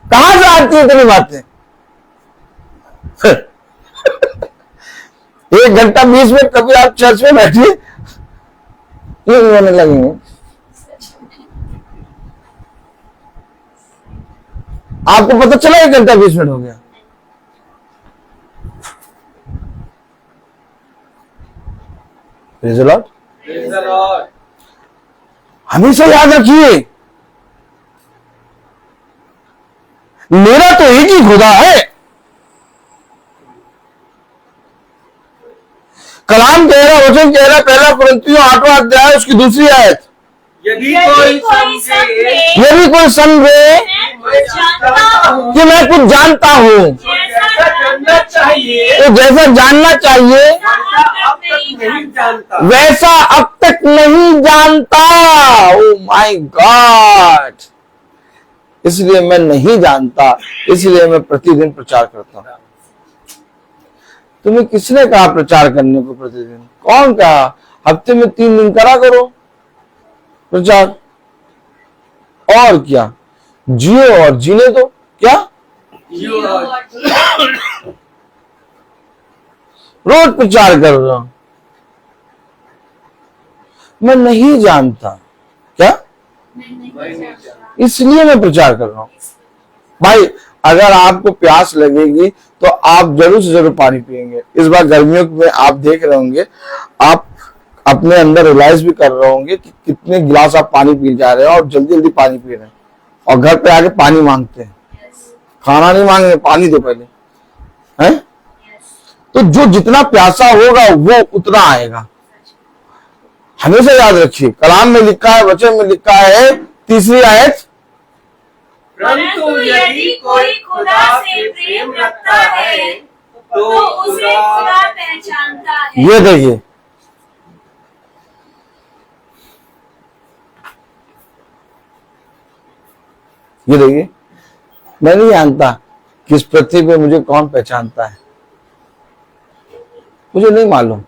कहां से आती है इतनी बातें? 1 घंटा 20 मिनट कभी आप चर्च में बैठिए, ये होने लगेंगे। आपको पता चला 1 घंटा 20 मिनट हो गया। Praise the Lord. Praise the Lord. हमेशा याद रखिए, मेरा तो एक ही खुदा है। कलाम कह रहा, वचन कह रहा, 1 कुरिन्थियों 8वां अध्याय उसकी दूसरी आयत, यदि यदि कोई कोई समझे यदि कोई समझे मैं जानता हूँ कि मैं कुछ जानता हूं जैसा जानना चाहिए तो जैसा जानना चाहिए वैसा अब तक नहीं जानता। वैसा अब तक नहीं जानता। Oh my God! इसलिए मैं नहीं जानता, इसलिए मैं प्रतिदिन प्रचार करता हूं। तुम्हें किसने कहा प्रचार करने को प्रतिदिन? कौन कहा? हफ्ते में 3 दिन करा करो प्रचार, और क्या? जियो और जीने दो। क्या? You are रोज प्रचार कर रहा हूं। मैं नहीं जानता। क्या? इसलिए मैं प्रचार कर रहा हूं। भाई, अगर आपको प्यास लगेगी तो आप जरूर से जरूर पानी पिएंगे। इस बार गर्मियों में आप देख रहे होंगे, आप अपने अंदर रियलाइज भी कर रहे होंगे कि कितने गिलास आप पानी पी जा रहे हो और जल्दी जल्दी पानी पी रहे हैं, और घर पे आके पानी मांगते हैं। खाना नहीं मांगेंगे, पानी दो पहले, हैं? तो जो जितना प्यासा होगा वो उतना आएगा। हमेशा याद रखिए, कलाम में लिखा है, वचन में लिखा है, तीसरी आयत, परंतु यदि कोई खुदा से प्रेम रखता है तो उसे खुदा पहचानता है। ये देखिए, ये देखिए, मैं नहीं जानता कि इस पृथ्वी पे मुझे कौन पहचानता है, मुझे नहीं मालूम,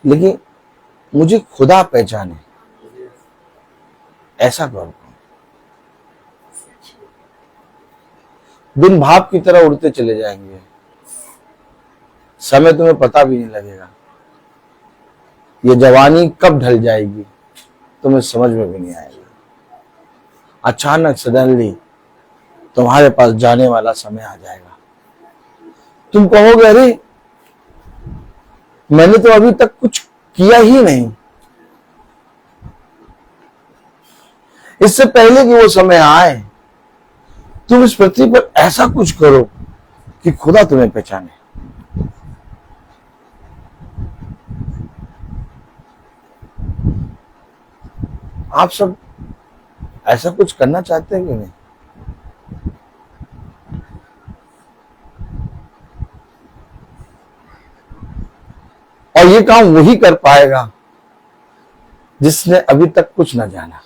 लेकिन मुझे खुदा पहचाने ऐसा करो। दिन भाप की तरह उड़ते चले जाएंगे, समय तुम्हें पता भी नहीं लगेगा। ये जवानी कब ढल जाएगी तुम्हें समझ में भी नहीं आएगा। अचानक सडनली तुम्हारे पास जाने वाला समय आ जाएगा। तुम कहोगे, अरे मैंने तो अभी तक कुछ किया ही नहीं। इससे पहले कि वो समय आए, तुम इस पृथ्वी पर ऐसा कुछ करो कि खुदा तुम्हें पहचाने। आप सब ऐसा कुछ करना चाहते हैं कि नहीं? और ये काम वही कर पाएगा जिसने अभी तक कुछ ना जाना,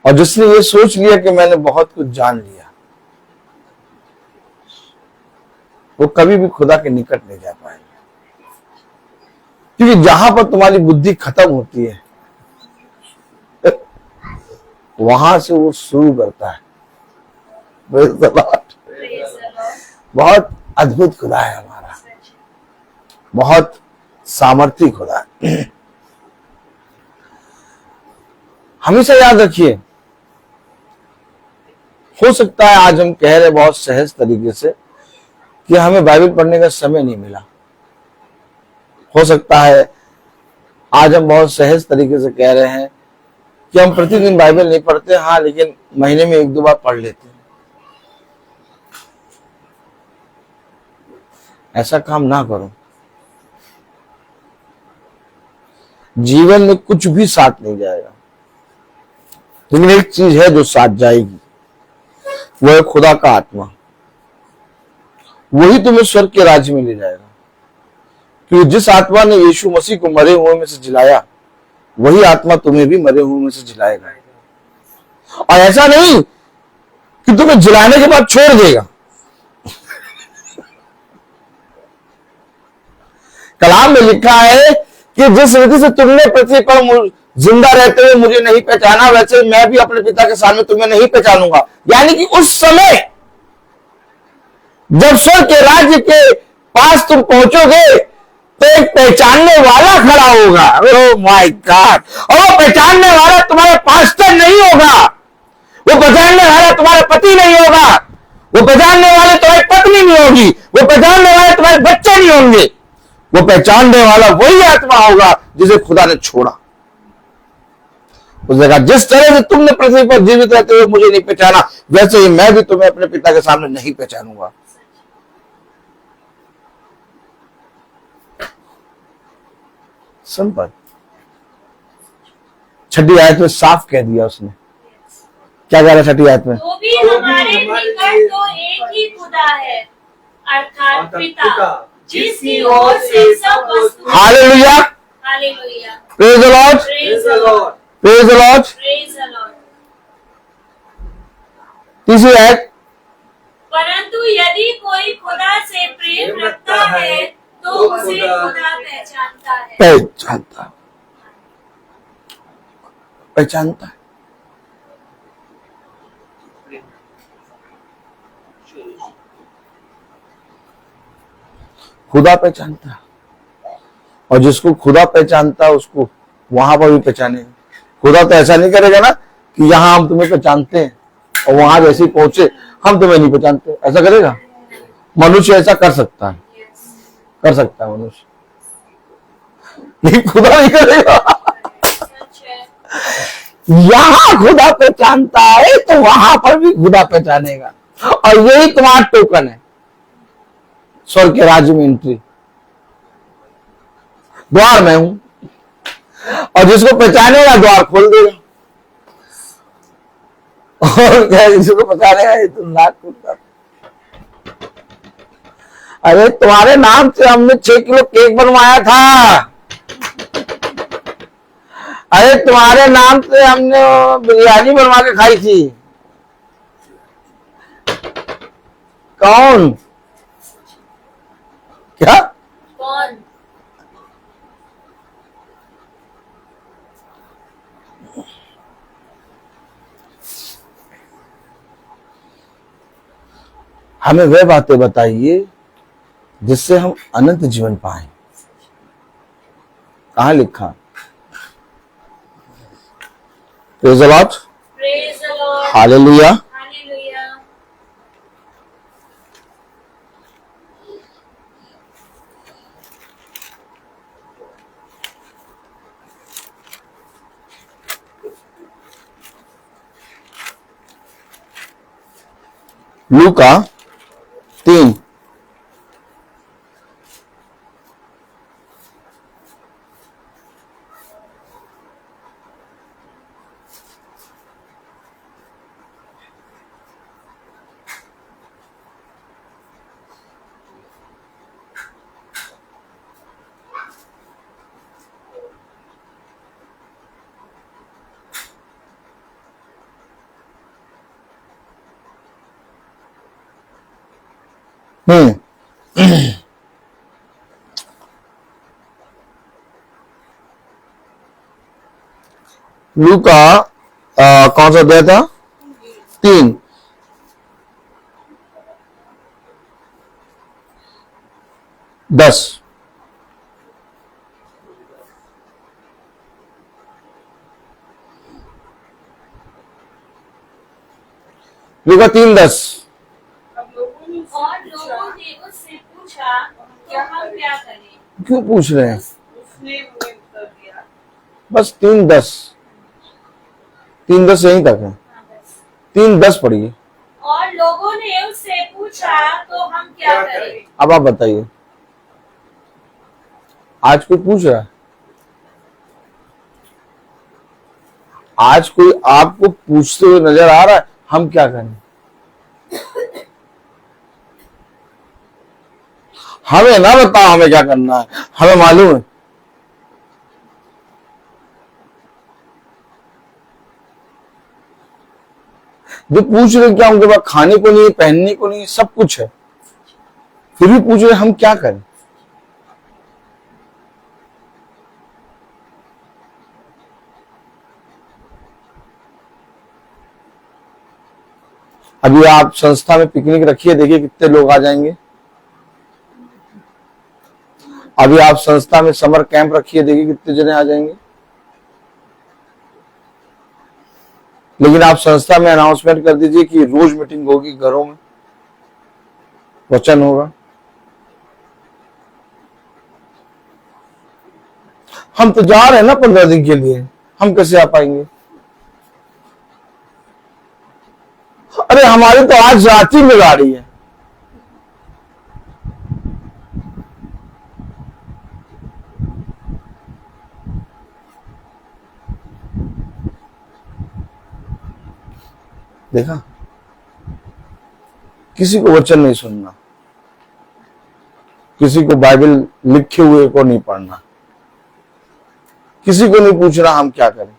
और जिसने ये सोच लिया कि मैंने बहुत कुछ जान लिया। वो कभी भी खुदा के निकट नहीं जा पाएगा, क्योंकि जहां पर तुम्हारी बुद्धि खत्म होती है वहां से वो शुरू करता है। बहुत अद्भुत खुदा है हमारा, बहुत सामर्थी खुदा है। हमेशा याद रखिए, हो सकता है आज हम कह रहे बहुत सहज तरीके से कि हमें बाइबल पढ़ने का समय नहीं मिला। हो सकता है आज हम बहुत सहज तरीके से कह रहे हैं कि हम प्रतिदिन बाइबल नहीं पढ़ते, हाँ लेकिन महीने में 1-2 बार पढ़ लेते हैं। ऐसा काम ना करो। जीवन में कुछ भी साथ नहीं जाएगा, लेकिन एक चीज है जो साथ जाएगी, वो है खुदा का आत्मा। वही तुम्हें स्वर्ग के राज्य में ले जाएगा। क्योंकि जिस आत्मा ने यीशु मसीह को मरे हुए में से जिलाया, वही आत्मा तुम्हें भी मरे हुए में से जिलाएगा। और ऐसा नहीं कि तुम्हें जिलाने के बाद छोड़ देगा। कलाम में लिखा है कि जिस रीति से तुमने पृथ्वी पर जिंदा रहते हुए मुझे नहीं पहचाना, वैसे मैं भी अपने पिता के सामने तुम्हें नहीं पहचानूंगा। यानी कि उस समय जब स्वर्ग के राज्य के पास तुम पहुंचोगे तो एक पहचानने वाला खड़ा होगा। Oh my God! और वो पहचानने वाला तुम्हारा पास्टर नहीं होगा, वो पहचानने वाला तुम्हारा पति नहीं होगा, वो पहचानने वाले तुम्हारी पत्नी नहीं होगी, वो पहचानने वाले तुम्हारे बच्चे नहीं होंगे। वो पहचानने वाला वही आत्मा होगा जिसे खुदा ने छोड़ा। उसने कहा जिस तरह से तुमने पृथ्वी पर जीवित रहते हुए मुझे नहीं पहचाना, वैसे ही मैं भी तुम्हें अपने पिता के सामने नहीं पहचानूंगा। सिंपल। 6ठी आयत में साफ कह दिया उसने। क्या कह रहा है 6ठी आयत में? तो भी हमारे निकट तो एक ही खुदा है, अर्थात पिता, जिसकी ओर से सब वस्तु। Hallelujah, hallelujah, praise the Lord, praise the Lord, praise the Lord. Praise the Lord. तीसरी आयत, परंतु यदि कोई खुदा से प्रेम रखता है तो उसे खुदा पहचानता है। पहचानता है। खुदा पहचानता है, और जिसको खुदा पहचानता है उसको वहां पर भी पहचानेगा। खुदा तो ऐसा नहीं करेगा ना कि यहां हम तुम्हें पहचानते हैं और वहां जैसे ही पहुंचे हम तुम्हें नहीं पहचानते। ऐसा करेगा? मनुष्य ऐसा कर सकता है, मनुष्य, लेकिन खुदा नहीं करेगा। यहां खुदा पहचानता है तो वहां पर भी खुदा पहचानेगा, और यही तुम्हारा टोकन है स्वर्ग के राज्य में एंट्री। द्वार मैं हूं, और जिसको पहचानेगा द्वार खोल देगा। और क्या, जिसको पहचानेगा ये तुम नाक खुलता। अरे तुम्हारे नाम से हमने 6 किलो केक बनवाया था। अरे तुम्हारे नाम से हमने बिरयानी बनवा के खाई थी। कौन? क्या? कौन? हमें वह बातें बताइए जिससे हम अनंत जीवन पाएं। कहां लिखा? Praise the Lord, praise the Lord, hallelujah. Hallelujah. लूका 3, लूका कौन सा अध्याय था? 3। दस। लूका 3:10। अब लोगों ने और लोगों ने उससे पूछा कि हम क्या करें। क्यों पूछ रहे हैं? उसने उन्हें उत्तर दिया। बस 3:10, 3:10 यहीं तक है। 3:10 पढ़िए। और लोगों ने उससे पूछा तो हम क्या करें। अब आप बताइए, आज कोई पूछ रहा है? आज कोई आपको पूछते हुए नजर आ रहा है हम क्या करें? हमें ना बताओ हमें क्या करना है, हमें मालूम है। जो पूछ रहे क्या उनके पास खाने को नहीं है, पहनने को नहीं है, सब कुछ है, फिर भी पूछ रहे हम क्या करें? अभी आप संस्था में पिकनिक रखिए, देखिए कितने लोग आ जाएंगे। अभी आप संस्था में समर कैंप रखिए, देखिए कितने जने आ जाएंगे। लेकिन आप संस्था में अनाउंसमेंट कर दीजिए कि रोज मीटिंग होगी, घरों में वचन होगा। हम तो जा रहे हैं ना 15 दिन के लिए, हम कैसे आ पाएंगे? अरे हमारी तो आज रांची में गाड़ी है। देखा, किसी को वचन नहीं सुनना, किसी को बाइबल लिखे हुए को नहीं पढ़ना, किसी को नहीं पूछना हम क्या करें।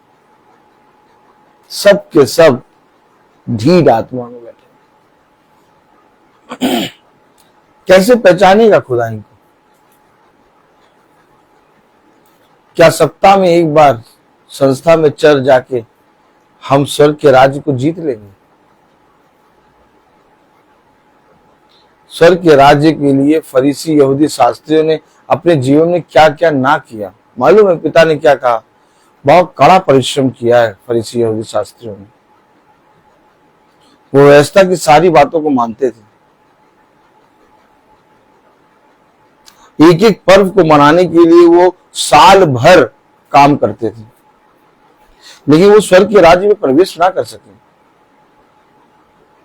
सब के सब ढीठ आत्मा में बैठे। कैसे पहचानेगा खुदा इनको? क्या सप्ताह में एक बार संस्था में चर्च जाके हम स्वर्ग के राज्य को जीत लेंगे? स्वर्ग के राज्य के लिए फरीसी यहूदी शास्त्रियों ने अपने जीवन में क्या क्या ना किया मालूम है? पिता ने क्या कहा? बहुत कड़ा परिश्रम किया है फरीसी यहूदी शास्त्रियों ने। वो व्यवस्था की सारी बातों को मानते थे, एक एक पर्व को मनाने के लिए वो साल भर काम करते थे, लेकिन वो स्वर्ग के राज्य में प्रवेश ना कर सके।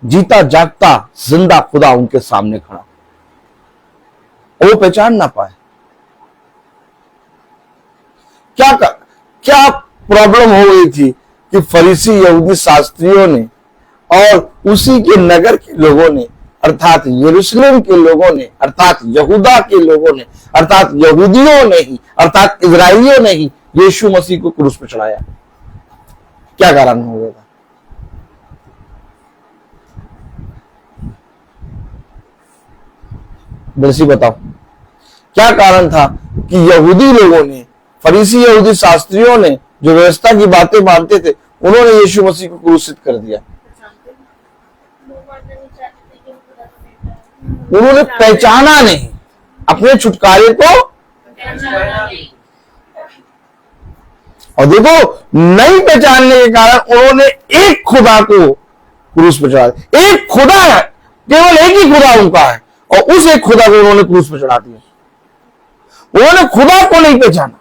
जीता जागता जिंदा खुदा उनके सामने खड़ा, और वो पहचान ना पाए। क्या प्रॉब्लम हो गई थी कि फरीसी यहूदी शास्त्रियों ने और उसी के नगर के लोगों ने, अर्थात यरूशलेम के लोगों ने, अर्थात यहूदा के लोगों ने, अर्थात यहूदियों ने ही, अर्थात इजराइलियों ने ही यीशु मसीह को क्रूस पर चढ़ाया। क्या कारण हो गया था? दर्शी बताओ, क्या कारण था कि यहूदी लोगों ने, फरीसी यहूदी शास्त्रियों ने जो व्यवस्था की बातें मानते थे, उन्होंने यीशु मसीह को क्रूसित कर दिया। उन्होंने पहचाना नहीं, अपने छुटकारे को। और देखो, नहीं पहचानने के कारण उन्होंने एक खुदा को क्रूस पर चढ़ा दिया। एक खुदा है, केवल एक ही खुदा उनका है, और उस एक खुदा को उन्होंने क्रूस पर चढ़ा दिया। उन्होंने खुदा को नहीं पहचाना।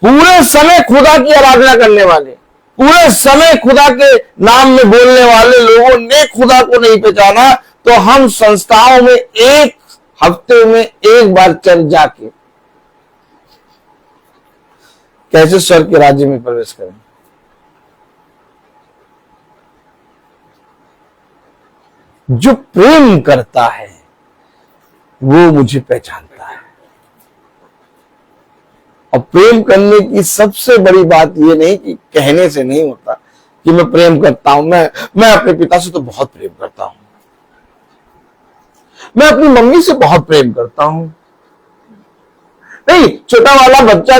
पूरे समय खुदा की आराधना करने वाले, पूरे समय खुदा के नाम में बोलने वाले लोगों ने खुदा को नहीं पहचाना, तो हम संस्थाओं में एक हफ्ते में एक बार चर्च जाके कैसे स्वर्ग के राज्य में प्रवेश करें? जो प्रेम करता है वो मुझे पहचानता है। और प्रेम करने की सबसे बड़ी बात यह नहीं कि कहने से नहीं होता कि मैं प्रेम करता हूं। मैं अपने पिता से तो बहुत प्रेम करता हूं, मैं अपनी मम्मी से बहुत प्रेम करता हूं। नहीं, छोटा वाला बच्चा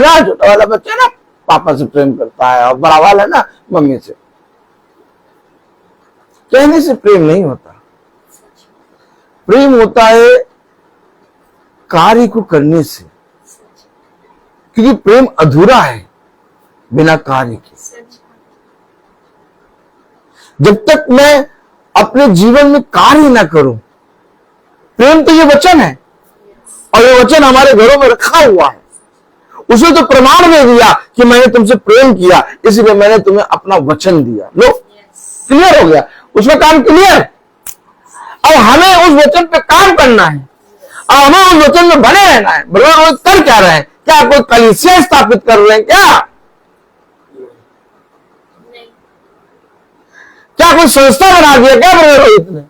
ना पापा से प्रेम करता है, और बड़ा वाला ना मम्मी से। कहने से प्रेम नहीं होता। प्रेम होता है कार्य को करने से, क्योंकि प्रेम अधूरा है बिना कार्य के। जब तक मैं अपने जीवन में कार्य ना करूं। प्रेम तो ये वचन है और ये वचन हमारे घरों में रखा हुआ है। उसने तो प्रमाण दे दिया कि मैंने तुमसे प्रेम किया, इसलिए मैंने तुम्हें अपना वचन दिया। लो, क्लियर हो गया, उसका काम क्लियर। अब हमें उस वचन पे काम करना है, अब हमें उस वचन में बने रहना है। ब्रदर रोहित कर क्या रहे हैं? क्या कोई कलीसिया स्थापित कर रहे हैं क्या? क्या कोई संस्था बना दिया क्या ब्रदर रोहित ने?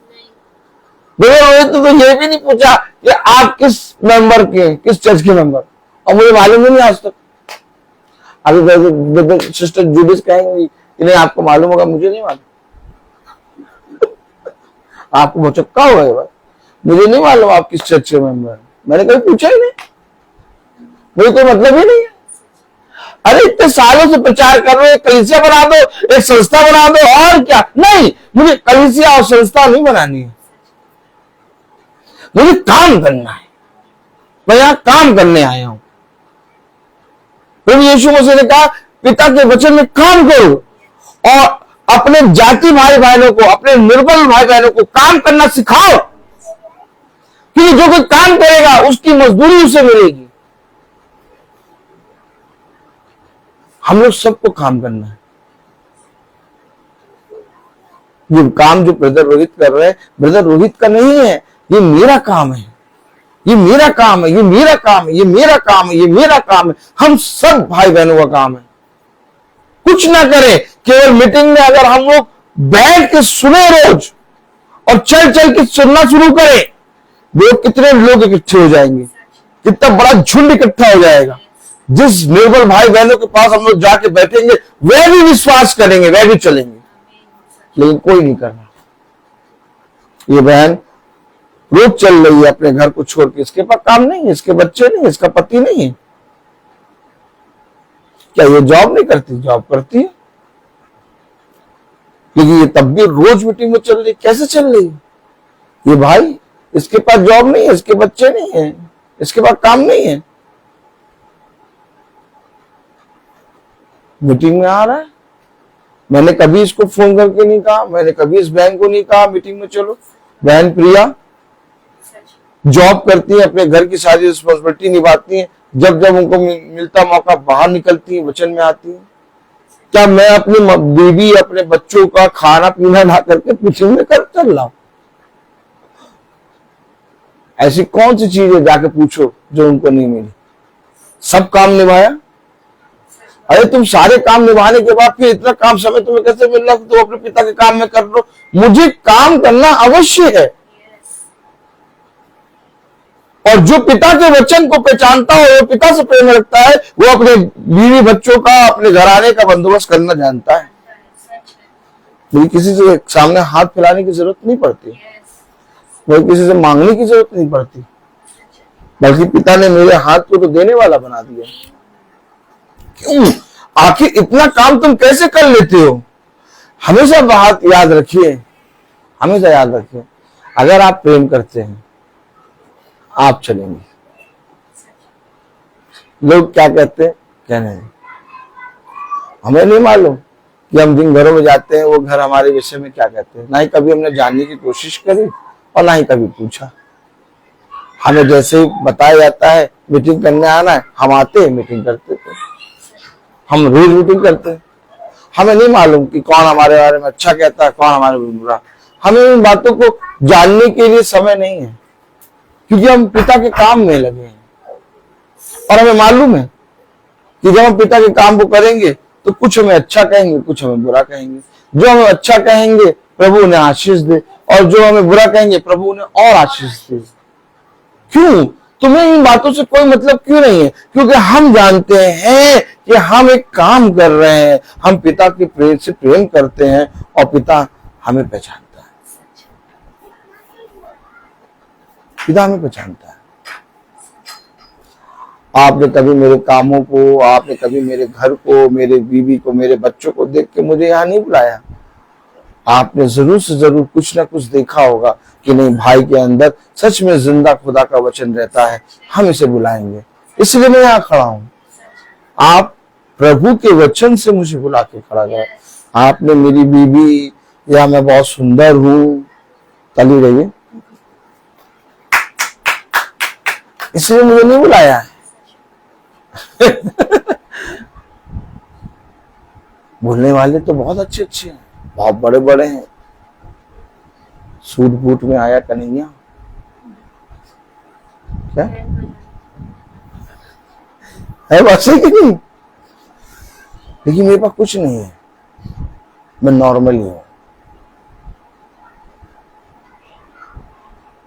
ब्रदर रोहित ने तो ये भी नहीं पूछा कि आप किस मेंबर के, किस चर्च के मेंबर, और मुझे मालूम ही नहीं आज तक। अभी सिस्टर जूडिस कहेंगी कि नहीं आपको मालूम होगा, मुझे नहीं मालूम। आपको बहुत चक्का होगा ये बात, मुझे नहीं मालूम आप किस चर्च के मेंबर हैं। मैंने कभी पूछा ही नहीं, मुझे कोई मतलब ही नहीं है। अरे इतने सालों से प्रचार कर रहे हो, कलीसिया बना दो, एक संस्था बना दो, और क्या? नहीं, मुझे कलीसिया और संस्था नहीं बनानी है, मुझे काम करना है। मैं यहां काम करने आया हूं। प्रभु यीशु मसीह ने कहा पिता के वचन में काम करो और अपने जाति भाई बहनों को, अपने निर्बल भाई बहनों को काम करना सिखाओ, क्योंकि जो कोई काम करेगा उसकी मजदूरी उसे मिलेगी। हम लोग सबको काम करना है। ये काम जो ब्रदर रोहित कर रहे हैं, ब्रदर रोहित का नहीं है, ये मेरा काम है, ये मेरा काम है, ये मेरा काम है, ये मेरा काम है, ये मेरा काम है। हम सब भाई बहनों का काम है। कुछ ना करें, केवल मीटिंग में अगर हम लोग बैठ के सुने रोज और चल चल के सुनना शुरू करें, वो कितने लोग इकट्ठे हो जाएंगे, कितना बड़ा झुंड इकट्ठा हो जाएगा। जिस निर्बल भाई बहनों के पास हम लोग जाके बैठेंगे, वह भी विश्वास करेंगे, वह भी चलेंगे, लेकिन कोई नहीं कर रहा। ये बहन रोज चल रही है अपने घर को छोड़ के, इसके पास काम नहीं है, इसके बच्चे नहीं, इसका पति नहीं है। क्या ये जॉब नहीं करती? जॉब करती है, लेकिन ये तब भी रोज मीटिंग में चल रही। कैसे चल रही है? ये भाई, इसके पास जॉब नहीं है, इसके बच्चे नहीं है, इसके पास काम नहीं है, मीटिंग में आ रहा है। मैंने कभी इसको फोन करके नहीं कहा, मैंने कभी इस बहन को नहीं कहा मीटिंग में चलो। बहन प्रिया जॉब करती है, अपने घर की सारी रिस्पॉन्सिबिलिटी निभाती है, जब जब उनको मिलता मौका बाहर निकलती है, वचन में आती है। क्या मैं अपनी बीवी, अपने बच्चों का खाना पीना ला करके मीटिंग में कर चल रहा हूं? ऐसी कौन सी चीज है जाके पूछो जो उनको नहीं मिली? सब काम निभाया। अरे तुम सारे काम निभाने के बाद फिर इतना काम समय तुम्हें कैसे मिल रहा है? तुम अपने पिता के काम में कर लो। मुझे काम करना अवश्य है, और जो पिता के वचन को पहचानता है, वो पिता से प्रेम रखता है, वो अपने बीवी बच्चों का, अपने घराने का बंदोबस्त करना जानता है। मुझे किसी से सामने हाथ फैलाने की जरूरत नहीं पड़ती, मुझे किसी से मांगने की जरूरत नहीं पड़ती, बल्कि पिता ने मेरे हाथ को तो देने वाला बना दिया। क्यों? आखिर इतना काम तुम कैसे कर लेते हो? हमेशा बात याद रखिए, हमेशा याद रखिए, अगर आप प्रेम करते हैं आप चलेंगे। लोग क्या कहते हैं, कहने नहीं, हमें नहीं मालूम कि हम जिन घरों में जाते हैं वो घर हमारे विषय में क्या कहते हैं। ना ही कभी हमने जानने की कोशिश करी और ना ही कभी पूछा। हमें जैसे ही बताया जाता है मीटिंग करने आना है, हम आते हैं, मीटिंग करते थे, हम रोज मीटिंग करते हैं। हमें नहीं मालूम कि कौन हमारे बारे में अच्छा कहता है, कौन हमारे बारे में बुरा। हमें इन बातों को जानने के लिए समय नहीं है, क्योंकि हम पिता के काम में लगे हैं। और हमें मालूम है कि जब हम पिता के काम को करेंगे तो कुछ हमें अच्छा कहेंगे, कुछ हमें बुरा कहेंगे। जो हमें अच्छा कहेंगे प्रभु उन्हें आशीष दे, और जो हमें बुरा कहेंगे प्रभु उन्हें और आशीष दे। क्यों? तुम्हें इन बातों से कोई मतलब क्यों नहीं है? क्योंकि हम जानते हैं कि हम एक काम कर रहे हैं, हम पिता के प्रेम से प्रेम करते हैं और पिता हमें पहचानता है, पिता हमें पहचानता है। आपने कभी मेरे कामों को, आपने कभी मेरे घर को, मेरे बीवी को, मेरे बच्चों को देख के मुझे यहाँ नहीं बुलाया। आपने जरूर से जरूर कुछ ना कुछ देखा होगा कि नहीं, भाई के अंदर सच में जिंदा खुदा का वचन रहता है, हम इसे बुलाएंगे, इसलिए मैं यहाँ खड़ा हूं। आप प्रभु के वचन से मुझे बुला के खड़ा किया। आपने मेरी बीवी या मैं बहुत सुंदर हूं, तली रहिए, इसलिए मुझे नहीं बुलाया है। बोलने वाले तो बहुत अच्छे अच्छे हैं, बहुत बड़े बड़े हैं, सूट बूट में आया कन्हैया, क्या है बात सही कि नहीं? लेकिन मेरे पास कुछ नहीं है, मैं नॉर्मल ही हूं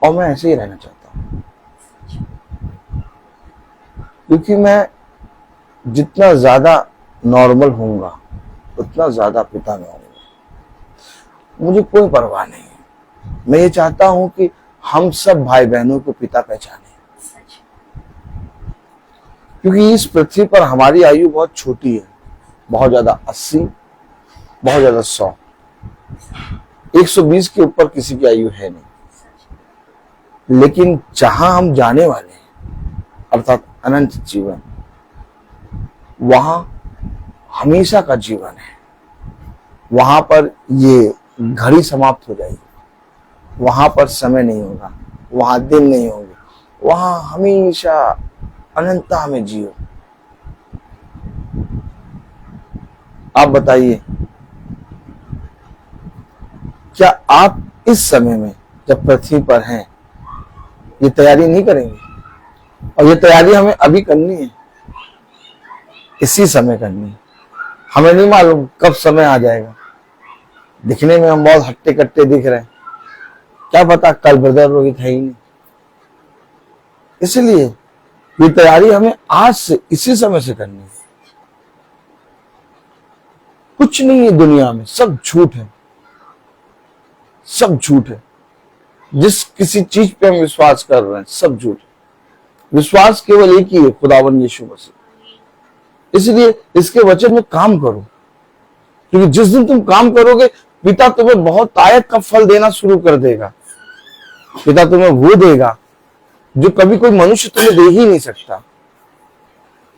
और मैं ऐसे ही रहना चाहता हूं, क्योंकि मैं जितना ज्यादा नॉर्मल होऊंगा उतना ज्यादा पिता में होऊंगा। मुझे कोई परवाह नहीं है। मैं ये चाहता हूं कि हम सब भाई बहनों को पिता पहचाने, क्योंकि इस पृथ्वी पर हमारी आयु बहुत छोटी है, बहुत ज्यादा 80, बहुत ज्यादा 100, 120 के ऊपर किसी की आयु है नहीं। लेकिन जहां हम जाने वाले हैं अर्थात अनंत जीवन, वहां हमेशा का जीवन है। वहां पर ये घड़ी समाप्त हो जाएगी, वहां पर समय नहीं होगा, वहां दिन नहीं होंगे, वहां हमेशा अनंतता में जियो। आप बताइए, क्या आप इस समय में जब पृथ्वी पर हैं ये तैयारी नहीं करेंगे? और ये तैयारी हमें अभी करनी है, इसी समय करनी है। हमें नहीं मालूम कब समय आ जाएगा। दिखने में हम बहुत हट्टे कट्टे दिख रहे हैं, क्या पता कल ब्रदर रोहित है ही नहीं। इसलिए ये तैयारी हमें आज से, इसी समय से करनी है। कुछ नहीं है दुनिया में, सब झूठ है, सब झूठ है। जिस किसी चीज पे हम विश्वास कर रहे हैं सब झूठ है। विश्वास केवल एक ही है, खुदावन यीशु मसीह। इसलिए इसके वचन में काम करो, क्योंकि जिस दिन तुम काम करोगे पिता तुम्हें बहुत आयत का फल देना शुरू कर देगा। पिता तुम्हें वो देगा जो कभी कोई मनुष्य तुम्हें दे ही नहीं सकता।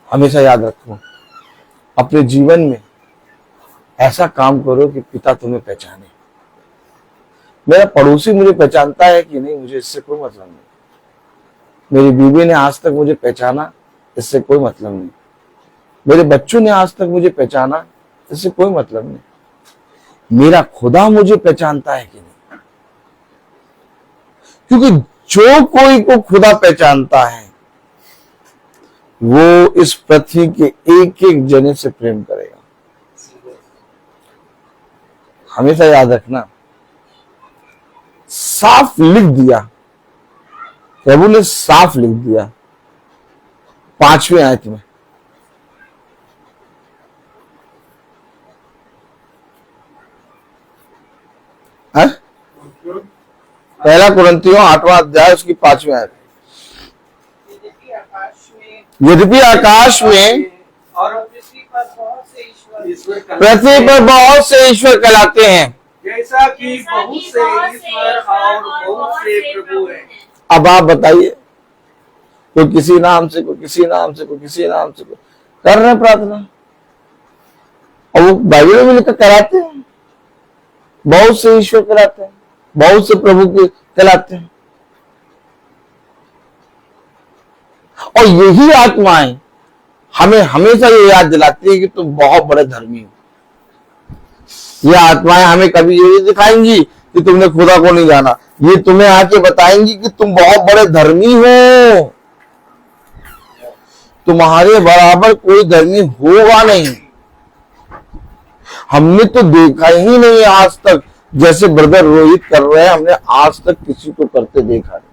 हमेशा याद रखो, अपने जीवन में ऐसा काम करो कि पिता तुम्हें पहचाने। मेरा पड़ोसी मुझे पहचानता है कि नहीं, मुझे इससे कोई मतलब नहीं। मेरी बीवी ने आज तक मुझे पहचाना, इससे कोई मतलब नहीं। मेरे बच्चों ने आज तक मुझे पहचाना, इससे कोई मतलब नहीं। मेरा खुदा मुझे पहचानता है कि नहीं, क्योंकि जो कोई को खुदा पहचानता है वो इस पृथ्वी के एक एक जने से प्रेम करेगा। हमेशा याद रखना, साफ लिख दिया, प्रभु ने साफ लिख दिया 5वें आयत में, है? पहला कुरिन्थियों 8वां अध्याय उसकी 5वीं आयत। यद्यपि आकाश में और पृथ्वी पर बहुत से ईश्वर कहलाते हैं, जैसा कि बहुत से ईश्वर और बहुत से प्रभु हैं। अब आप बताइए, कोई किसी नाम से, कोई किसी नाम से, कोई किसी नाम से कर रहे हैं प्रार्थना, और वो बाइबल में लिखकर कहलाते हैं। बहुत से ईश्वर कहलाते हैं, बहुत से प्रभु के कहलाते हैं। और यही आत्माएं हमें हमेशा ये याद दिलाती है कि तुम बहुत बड़े धर्मी हो। ये आत्माएं हमें कभी ये नहीं दिखाएंगी कि तुमने खुदा को नहीं जाना, ये तुम्हें आके बताएंगी कि तुम बहुत बड़े धर्मी हो। तुम्हारे बराबर कोई धर्मी होगा नहीं। हमने तो देखा ही नहीं आज तक, जैसे ब्रदर रोहित कर रहे हैं, हमने आज तक किसी को करते देखा नहीं।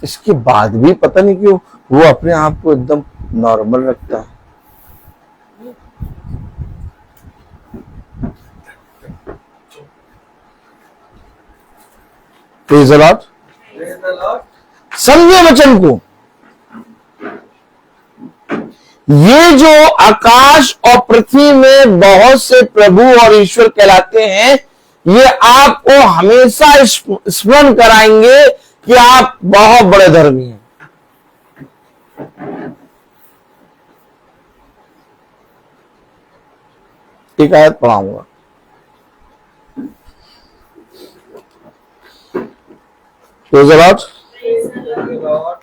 इसके बाद भी पता नहीं क्यों वो अपने आप को एकदम नॉर्मल रखता है। Praise the Lord. समझे वचन को। ये जो आकाश और पृथ्वी में बहुत से प्रभु और ईश्वर कहलाते हैं, ये आपको हमेशा स्मरण कराएंगे कि आप बहुत बड़े धर्मी हैं। एक आयत पढ़ाऊंगा। Praise the Lord. Lord.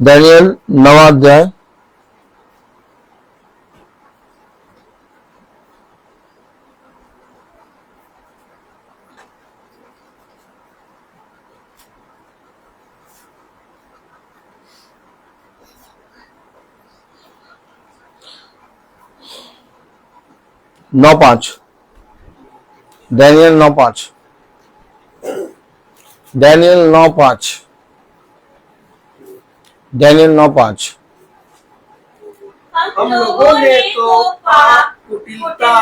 Daniel 9वां अध्याय 9:5 दानियल 9:5 दानियल 9:5 दानियल 9:5 हम लोगों ने तो पाप, कुटिलता,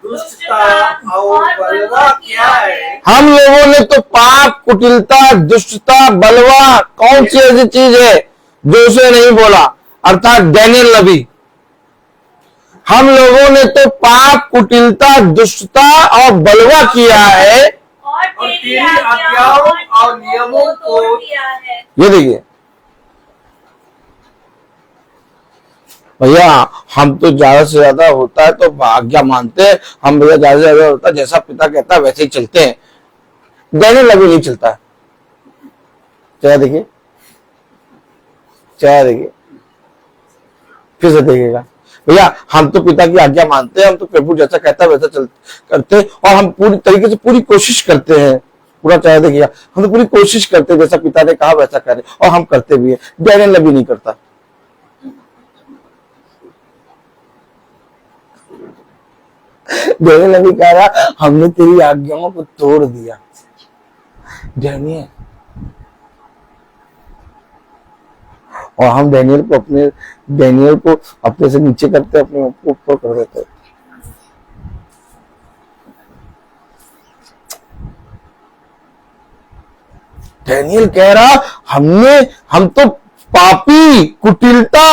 दुष्टता और बलवा किया है। हम लोगों ने तो पाप, कुटिलता, दुष्टता, बलवा, कौन सी ऐसी चीज है जो उसे नहीं बोला? अर्थात डैनियल नबी। हम लोगों ने तो पाप, कुटिलता, दुष्टता और बलवा किया है और तेरी आज्ञाओं और नियमों को तोड़ दिया है। ये देखिए भैया, हम तो ज्यादा से ज्यादा होता है तो आज्ञा मानते हैं हम भैया, ज्यादा से ज्यादा होता है जैसा पिता कहता है वैसे ही चलते हैं। डैनियल नबी नहीं चलता है। चाहे देखिए, चाहे देखिए, फिर से देखिएगा भैया, हम तो पिता की आज्ञा मानते हैं, हम तो प्रभु जैसा कहता है वैसा चल करते हैं और हम पूरी तरीके से पूरी कोशिश करते हैं। पूरा चाहे देखिएगा, हम तो पूरी कोशिश करते हैं जैसा पिता ने कहा वैसा करें और हम करते भी हैं। डैनियल नबी नहीं करता। डैनियल नबी कह रहा हमने तेरी आज्ञाओं को तोड़ दिया। डैनियल, और हम डैनियल को अपने से नीचे करते, अपने ऊपर कर देते। डैनियल कह रहा हम तो पापी, कुटिलता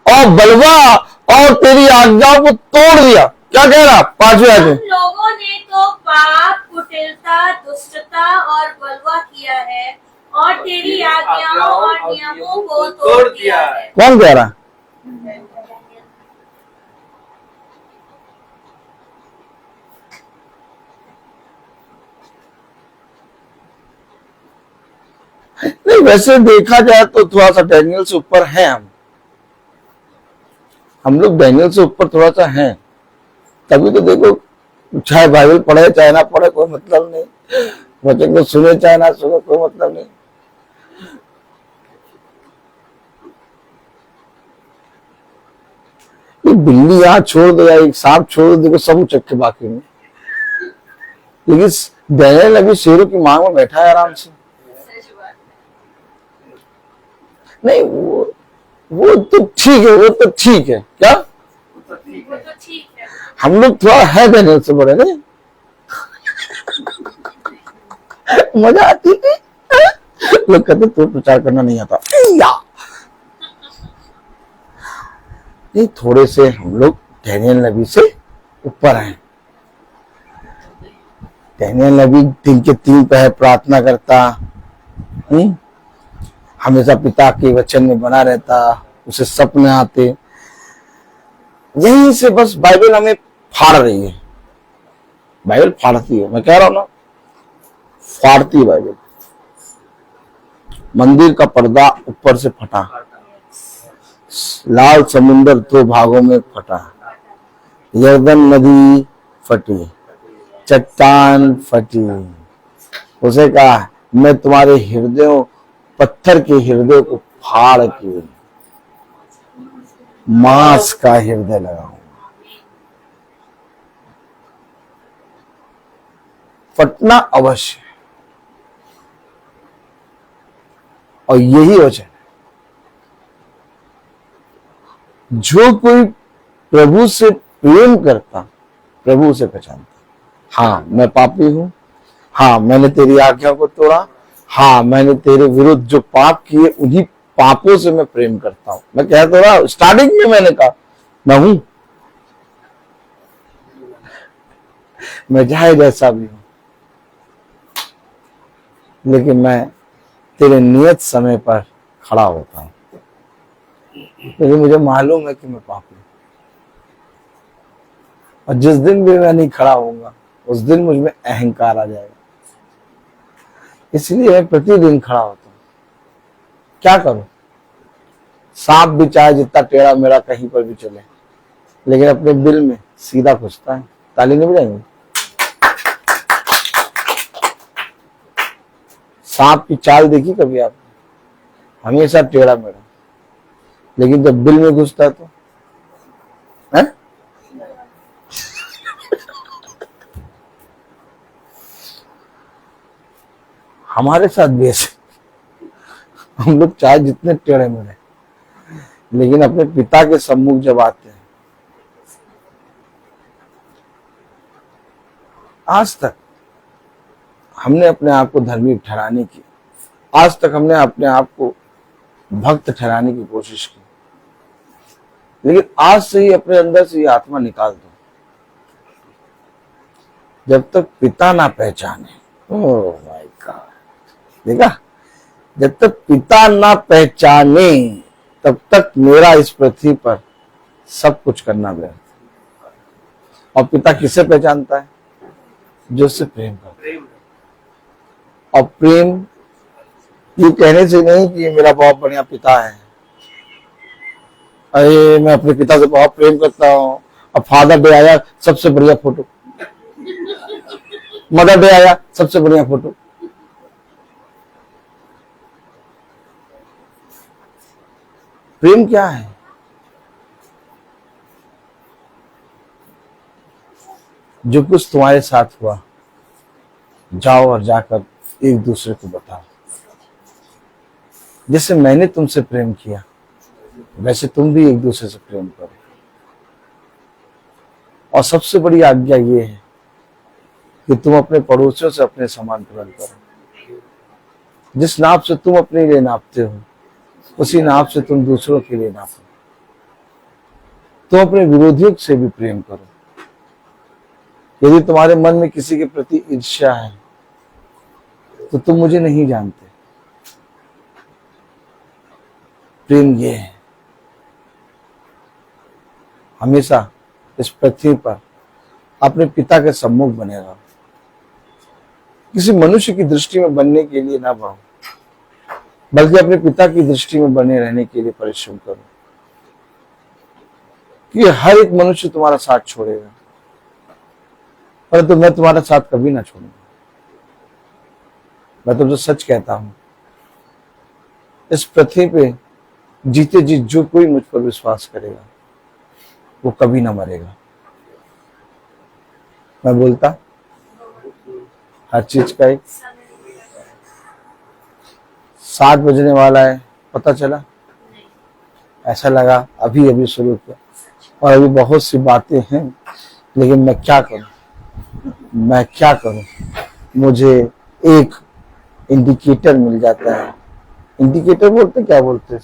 और बलवा और तेरी आज्ञाओं को तोड़ दिया। क्या कह रहा? 5वें आयत में, हम लोगों ने तो पाप, कुटिलता, दुष्टता और बलवा किया है और तेरी आज्ञाओं और नियमों को तोड़ दिया है। कौन कह रहा? नहीं, वैसे देखा जाए तो थोड़ा सा डैनियल से ऊपर है। हम लोग डैनियल से ऊपर थोड़ा सा हैं। तभी तो देखो, चाहे बाइबल पढ़े चाहे ना पढ़े कोई मतलब नहीं, वचन को सुने चाहे ना सुने कोई मतलब नहीं। ये बिल्ली यहाँ छोड़ दो या एक सांप छोड़ दो, देखो सब उचक के बाकी में। लेकिन डैनियल अभी शेरों की मांग में बैठा है आराम से। नहीं, वो तो ठीक है, वो तो ठीक है। क्या वो तो ठीक है। हम लोग थोड़ा है डैनियल से बड़े नहीं? मजा आती थी। लोग कहते तो प्रचार करना नहीं आता या नहीं, थोड़े से हम लोग डैनियल नबी से ऊपर हैं। कहने लगी 3 के 3 पहर प्रार्थना करता, हमेशा पिता के वचन में बना रहता, उसे सपने आते। यहीं से बस बाइबल हमें फाड़ रही है, बाइबल फाड़ती है। मैं कह रहा हूं ना, फाड़ती है बाइबल। मंदिर का पर्दा ऊपर से फटा, लाल समुंदर 2 भागों में फटा, यर्दन नदी फटी, चट्टान फटी। उसे कहा मैं तुम्हारे हृदयों, पत्थर के हृदय को फाड़ के मांस का हृदय लगाऊंगा। फटना अवश्य, और यही वचन है, जो कोई प्रभु से प्रेम करता प्रभु से पहचानता। हाँ मैं पापी हूं, हाँ मैंने तेरी आज्ञा को तोड़ा, हाँ मैंने तेरे विरुद्ध जो पाप किए उन्हीं पापों से मैं प्रेम करता हूं। मैं कह तो रहा, स्टार्टिंग में मैंने कहा मैं हूं, मैं चाहे जैसा भी हूं, लेकिन मैं तेरे नियत समय पर खड़ा होता हूं, क्योंकि मुझे मालूम है कि मैं पापी हूं। और जिस दिन भी मैं नहीं खड़ा होऊंगा उस दिन मुझ में अहंकार आ जाएगा। इसलिए मैं प्रतिदिन खड़ा होता हूं। क्या करूं? सांप भी चाहे जितना टेढ़ा मेरा कहीं पर भी चले, लेकिन अपने बिल में सीधा घुसता है। ताली नहीं बजाएंगे? सांप की चाल देखी कभी आपने? हमेशा टेढ़ा मेढ़ा, लेकिन जब बिल में घुसता है तो है? हमारे साथ भी ऐसे, हम लोग चाहे जितने टेढ़े मेढ़े, लेकिन अपने पिता के सम्मुख जब आते हैं, आज तक हमने अपने आप को धर्मी ठहराने की, आज तक हमने अपने आप को भक्त ठहराने की कोशिश की, लेकिन आज से ही अपने अंदर से ये आत्मा निकाल दो। जब तक पिता ना पहचाने, ओह माय गॉड, देखा, जब तक पिता ना पहचाने तब तक मेरा इस पृथ्वी पर सब कुछ करना व्यर्थ। और पिता किसे पहचानता है? जो उससे प्रेम करता है। और प्रेम ये कहने से नहीं कि ये मेरा बहुत बढ़िया पिता है, अरे मैं अपने पिता से बहुत प्रेम करता हूँ, अब फादर डे आया सबसे बढ़िया फोटो, मदर डे आया सबसे बढ़िया फोटो। प्रेम क्या है? जो कुछ तुम्हारे साथ हुआ, जाओ और जाकर एक दूसरे को बताओ। जैसे मैंने तुमसे प्रेम किया, वैसे तुम भी एक दूसरे से प्रेम करो। और सबसे बड़ी आज्ञा ये है कि तुम अपने पड़ोसियों से अपने समान तुलन करो। जिस नाप से तुम अपने लिए नापते हो, उसी नाप से तुम दूसरों के लिए नापो। तुम अपने विरोधियों से भी प्रेम करो। यदि तुम्हारे मन में किसी के प्रति ईर्ष्या है तो तुम मुझे नहीं जानते। प्रेम ये है, हमेशा इस पृथ्वी पर अपने पिता के सम्मुख बने रहो। किसी मनुष्य की दृष्टि में बनने के लिए ना बढ़ो, बल्कि अपने पिता की दृष्टि में बने रहने के लिए परिश्रम करो। कि हर एक मनुष्य तुम्हारा साथ छोड़ेगा, परंतु मैं तुम्हारा साथ कभी ना छोड़ूंगा। मैं तुमसे सच कहता हूं, इस पृथ्वी पे जीते जी जो कोई मुझ पर विश्वास करेगा वो कभी ना मरेगा। मैं बोलता हर चीज का एक 7 बजने वाला है, पता चला? ऐसा लगा अभी अभी शुरू किया, और अभी बहुत सी बातें हैं, लेकिन मैं क्या करूं? मुझे एक इंडिकेटर मिल जाता है। इंडिकेटर बोलते क्या बोलते?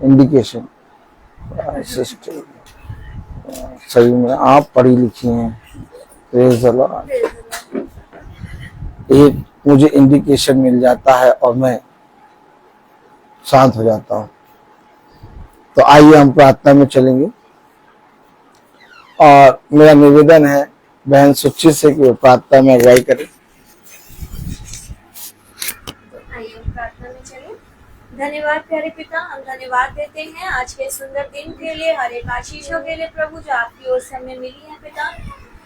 इंडिकेशन। सही में आप पढ़ी लिखी हैं, प्रेज द लॉर्ड। एक मुझे इंडिकेशन मिल जाता है और मैं शांत हो जाता हूं। तो आइए हम प्रार्थना में चलेंगे और मेरा निवेदन है बहन सुचित से कि वो प्रार्थना में अगुवाई करें। आइए प्रार्थना में चलें। धन्यवाद प्यारे पिता, हम धन्यवाद देते हैं आज के सुंदर दिन के लिए, हर एक आशीषों के लिए प्रभु जो आपकी ओर से हमें मिली है पिता।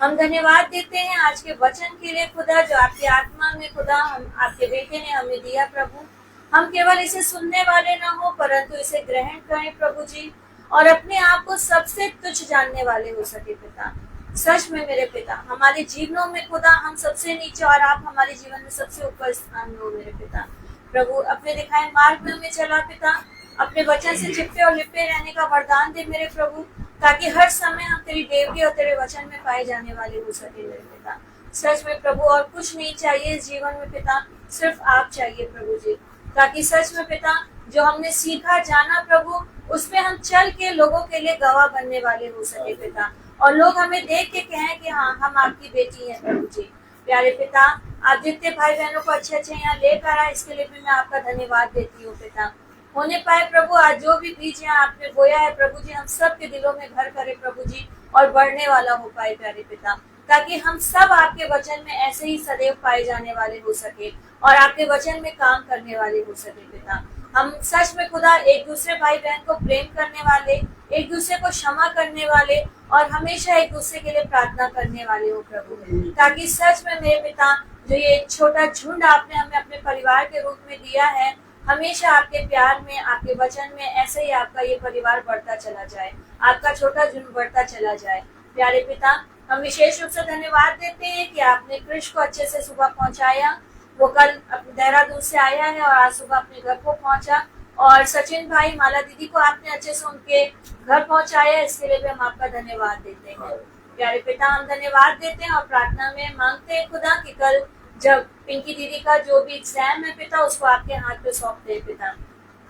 हम धन्यवाद देते हैं आज के वचन के लिए खुदा, जो आपकी आत्मा में खुदा हम आपके बेटे ने हमें दिया प्रभु। हम केवल इसे सुनने वाले ना हो परंतु इसे ग्रहण करें प्रभु जी, और अपने आप को सबसे तुच्छ जानने वाले हो सके पिता। सच में मेरे पिता, हमारे जीवनों में खुदा हम सबसे नीचे और आप हमारे जीवन में सबसे ऊपर स्थान में हो मेरे पिता। प्रभु अपने दिखाए मार्ग में हमें चला पिता, अपने वचन से चिपके और लिपटे रहने का वरदान दे मेरे प्रभु, ताकि हर समय हम तेरी देवगी और तेरे वचन में पाए जाने वाले हो सके मेरे पिता। सच में प्रभु और कुछ नहीं चाहिए इस जीवन में पिता, सिर्फ आप चाहिए प्रभु जी, ताकि सच में पिता जो हमने सीखा जाना प्रभु उसमें हम चल के लोगों के लिए गवाह बनने वाले हो सके पिता, और लोग हमें देख के कहें कि हाँ हम आपकी बेटी हैं प्रभु जी। प्यारे पिता, आप जितने भाई बहनों को अच्छे अच्छे यहाँ लेकर आए इसके लिए भी मैं आपका धन्यवाद देती हूँ पिता। होने पाए प्रभु आज जो भी बीज यहाँ आपने बोया है प्रभु जी, हम सब के दिलों में घर करे प्रभु जी, और बढ़ने वाला हो पाए प्यारे पिता, ताकि हम सब आपके वचन में ऐसे ही सदैव पाए जाने वाले हो सके और आपके वचन में काम करने वाले हो सके पिता। हम सच में खुदा एक दूसरे भाई बहन को प्रेम करने वाले, एक दूसरे को क्षमा करने वाले और हमेशा एक दूसरे के लिए प्रार्थना करने वाले हो प्रभु, ताकि सच में मेरे पिता जो ये छोटा झुंड आपने हमें अपने परिवार के रूप में दिया है, हमेशा आपके प्यार में आपके वचन में ऐसे ही आपका ये परिवार बढ़ता चला जाए, आपका छोटा झुंड बढ़ता चला जाए। प्यारे पिता, हम विशेष रूप से धन्यवाद देते हैं कि आपने कृष को अच्छे से सुबह पहुंचाया, वो कल देहरादून से आया है और आज सुबह अपने घर को पहुंचा, और सचिन भाई माला दीदी को आपने अच्छे से उनके घर पहुंचाया, इसके लिए भी हम आपका धन्यवाद देते हैं। प्यारे पिता, हम धन्यवाद देते हैं और प्रार्थना में मांगते हैं खुदा कि कल जब पिंकी दीदी का जो भी एग्जाम है पिता उसको आपके हाथ पे सौंपते हैं पिता।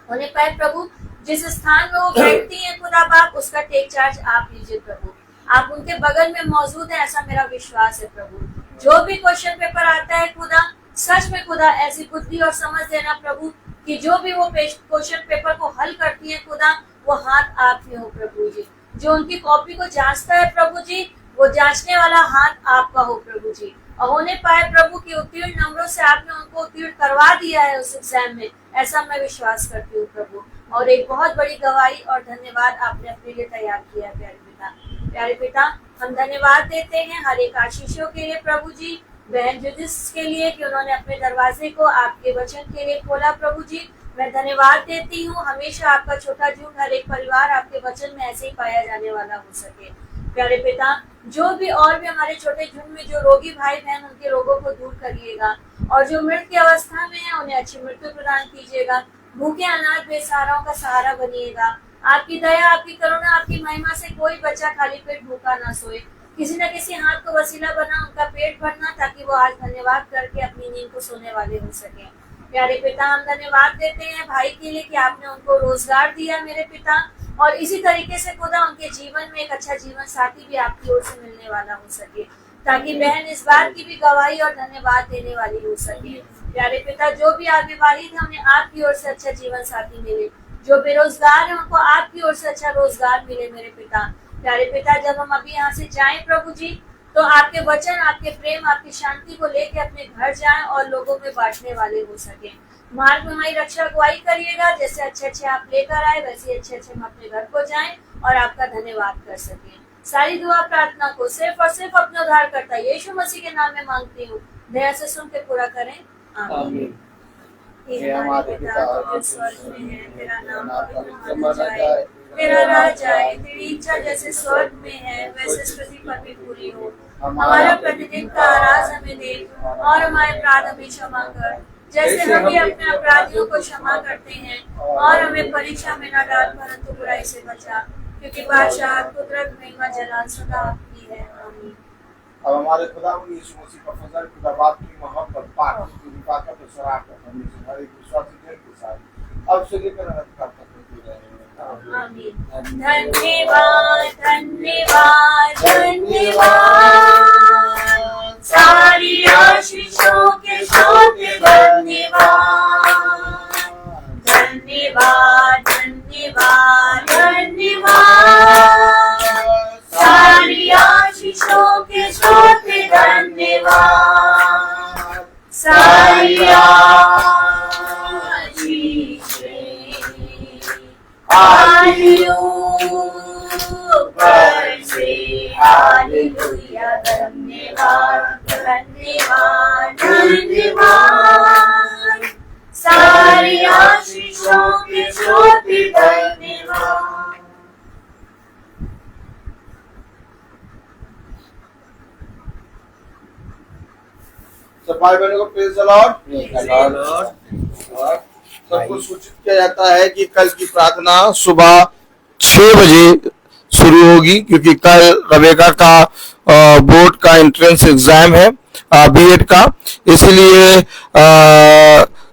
होने पाए प्रभु जिस स्थान में वो बैठती है खुदा बाप उसका टेक चार्ज आप लीजिए प्रभु, आप उनके बगल में मौजूद है ऐसा मेरा विश्वास है प्रभु। जो भी क्वेश्चन पेपर आता है खुदा, सच में खुदा ऐसी बुद्धि और समझ देना प्रभु कि जो भी वो क्वेश्चन पेपर को हल करती है खुदा, वो हाथ आप में हो प्रभु जी। जो उनकी कॉपी को जांचता है प्रभु जी, वो जांचने वाला हाथ आपका हो प्रभु जी। और होने पाए प्रभु की उत्तीर्ण नंबरों से आपने उनको उत्तीर्ण करवा दिया है उस एग्जाम में, ऐसा मैं विश्वास करती हूँ प्रभु। और एक बहुत बड़ी गवाही और धन्यवाद आपने अपने लिए तैयार किया प्यारे पिता। प्यारे पिता, हम धन्यवाद देते हैं हर एक आशीषों के लिए प्रभु जी, बहन जुदिस के लिए कि उन्होंने अपने दरवाजे को आपके वचन के लिए खोला प्रभु जी। मैं धन्यवाद देती हूँ, हमेशा आपका छोटा झुंड हर एक परिवार आपके वचन में ऐसे ही पाया जाने वाला हो सके। प्यारे पिता, जो भी और भी हमारे छोटे झुंड में जो रोगी भाई बहन उनके रोगों को दूर करिएगा, और जो मृत की अवस्था में है उन्हें अच्छी मृत्यु प्रदान कीजिएगा। भूखे अनाथ बेसहाराओं का सहारा बनिएगा। आपकी दया, आपकी करुणा, आपकी महिमा से कोई बच्चा खाली पेट भूखा ना सोए। किसी न किसी हाथ को वसीला बना उनका पेट भरना, ताकि वो आज धन्यवाद करके अपनी नींद को सोने वाले हो सके। प्यारे पिता, हम धन्यवाद देते हैं भाई के लिए कि आपने उनको रोजगार दिया मेरे पिता, और इसी तरीके से खुदा उनके जीवन में एक अच्छा जीवन साथी भी आपकी ओर से मिलने वाला हो सके, ताकि बहन इस बात की भी गवाही और धन्यवाद देने वाली हो सके। प्यारे पिता, जो भी अविवाहित है उन्हें आपकी ओर से अच्छा जीवन साथी मिले, जो बेरोजगार है उनको आपकी ओर से अच्छा रोजगार मिले मेरे पिता। प्यारे पिता, जब हम अभी यहाँ से जाएं प्रभु जी, तो आपके वचन, आपके प्रेम, आपकी शांति को लेके अपने घर जाएं और लोगों में बांटने वाले हो सके। मार्ग में हमारी रक्षा अगुवाई करिएगा, जैसे अच्छे अच्छे आप लेकर आए वैसे अच्छे अच्छे हम अपने घर को जाएं और आपका धन्यवाद कर सके। सारी दुआ प्रार्थना को सिर्फ और सिर्फ अपने उद्धार करता यीशु मसीह के नाम में मांगती हूँ, दया से सुन के पूरा करें, आमीन। हे हमारे पिता जो स्वर्ग में है, तेरा नाम पवित्र माना जाए, तेरा राज आए, तेरी इच्छा जैसे स्वर्ग में है वैसे पृथ्वी पर भी पूरी हो। हमारा प्रतिदिन का आहार हमें दे, और हमारे अपराध हमें क्षमा कर, जैसे हम भी अपने अपराधियों को क्षमा करते हैं, और हमें परीक्षा में न डाल परंतु बुराई से बचा, क्योंकि बादशाह, कुदरत, महिमा, जलाल सदा आपकी है, आमीन। अब हमारे खुदा यीशु मसीह का फजल, खुदा बाप की मोहब्बत, पाक की ताकत और शराफत हमें हमारे विश्वासी जन के साथ अब से लेकर अनंत काल तक होती रहे, आमीन। धन्यवाद, धन्यवाद, धन्यवाद। सारी आशीषों के स्रोत धन्यवाद, धन्यवाद, धन्यवाद, धन्यवाद। सारी आशीषों के स्रोत धन्यवाद, सारी आशीषें ऊपर से हालेलुया। धन्यवाद, धन्यवाद, धन्यवाद। सारी आशीषों के स्रोत धन्यवाद। सब भाई बहनों को प्रेज़ द लॉर्ड। और सबको सूचित किया जाता है कि कल की प्रार्थना सुबह 6 बजे शुरू होगी, क्योंकि कल रबेका का बोर्ड का एंट्रेंस एग्जाम है बीएड का, इसलिए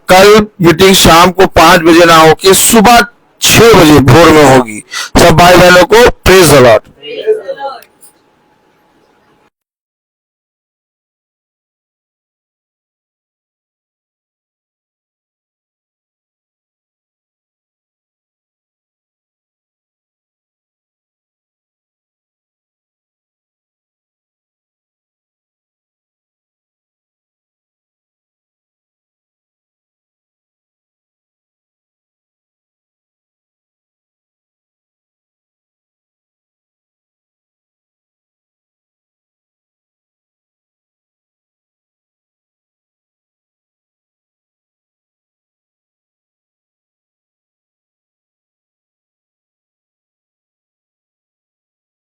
कल मीटिंग शाम को 5 बजे ना होकर सुबह 6 बजे भोर में होगी। सब भाई बहनों को प्रेज़ द लॉर्ड।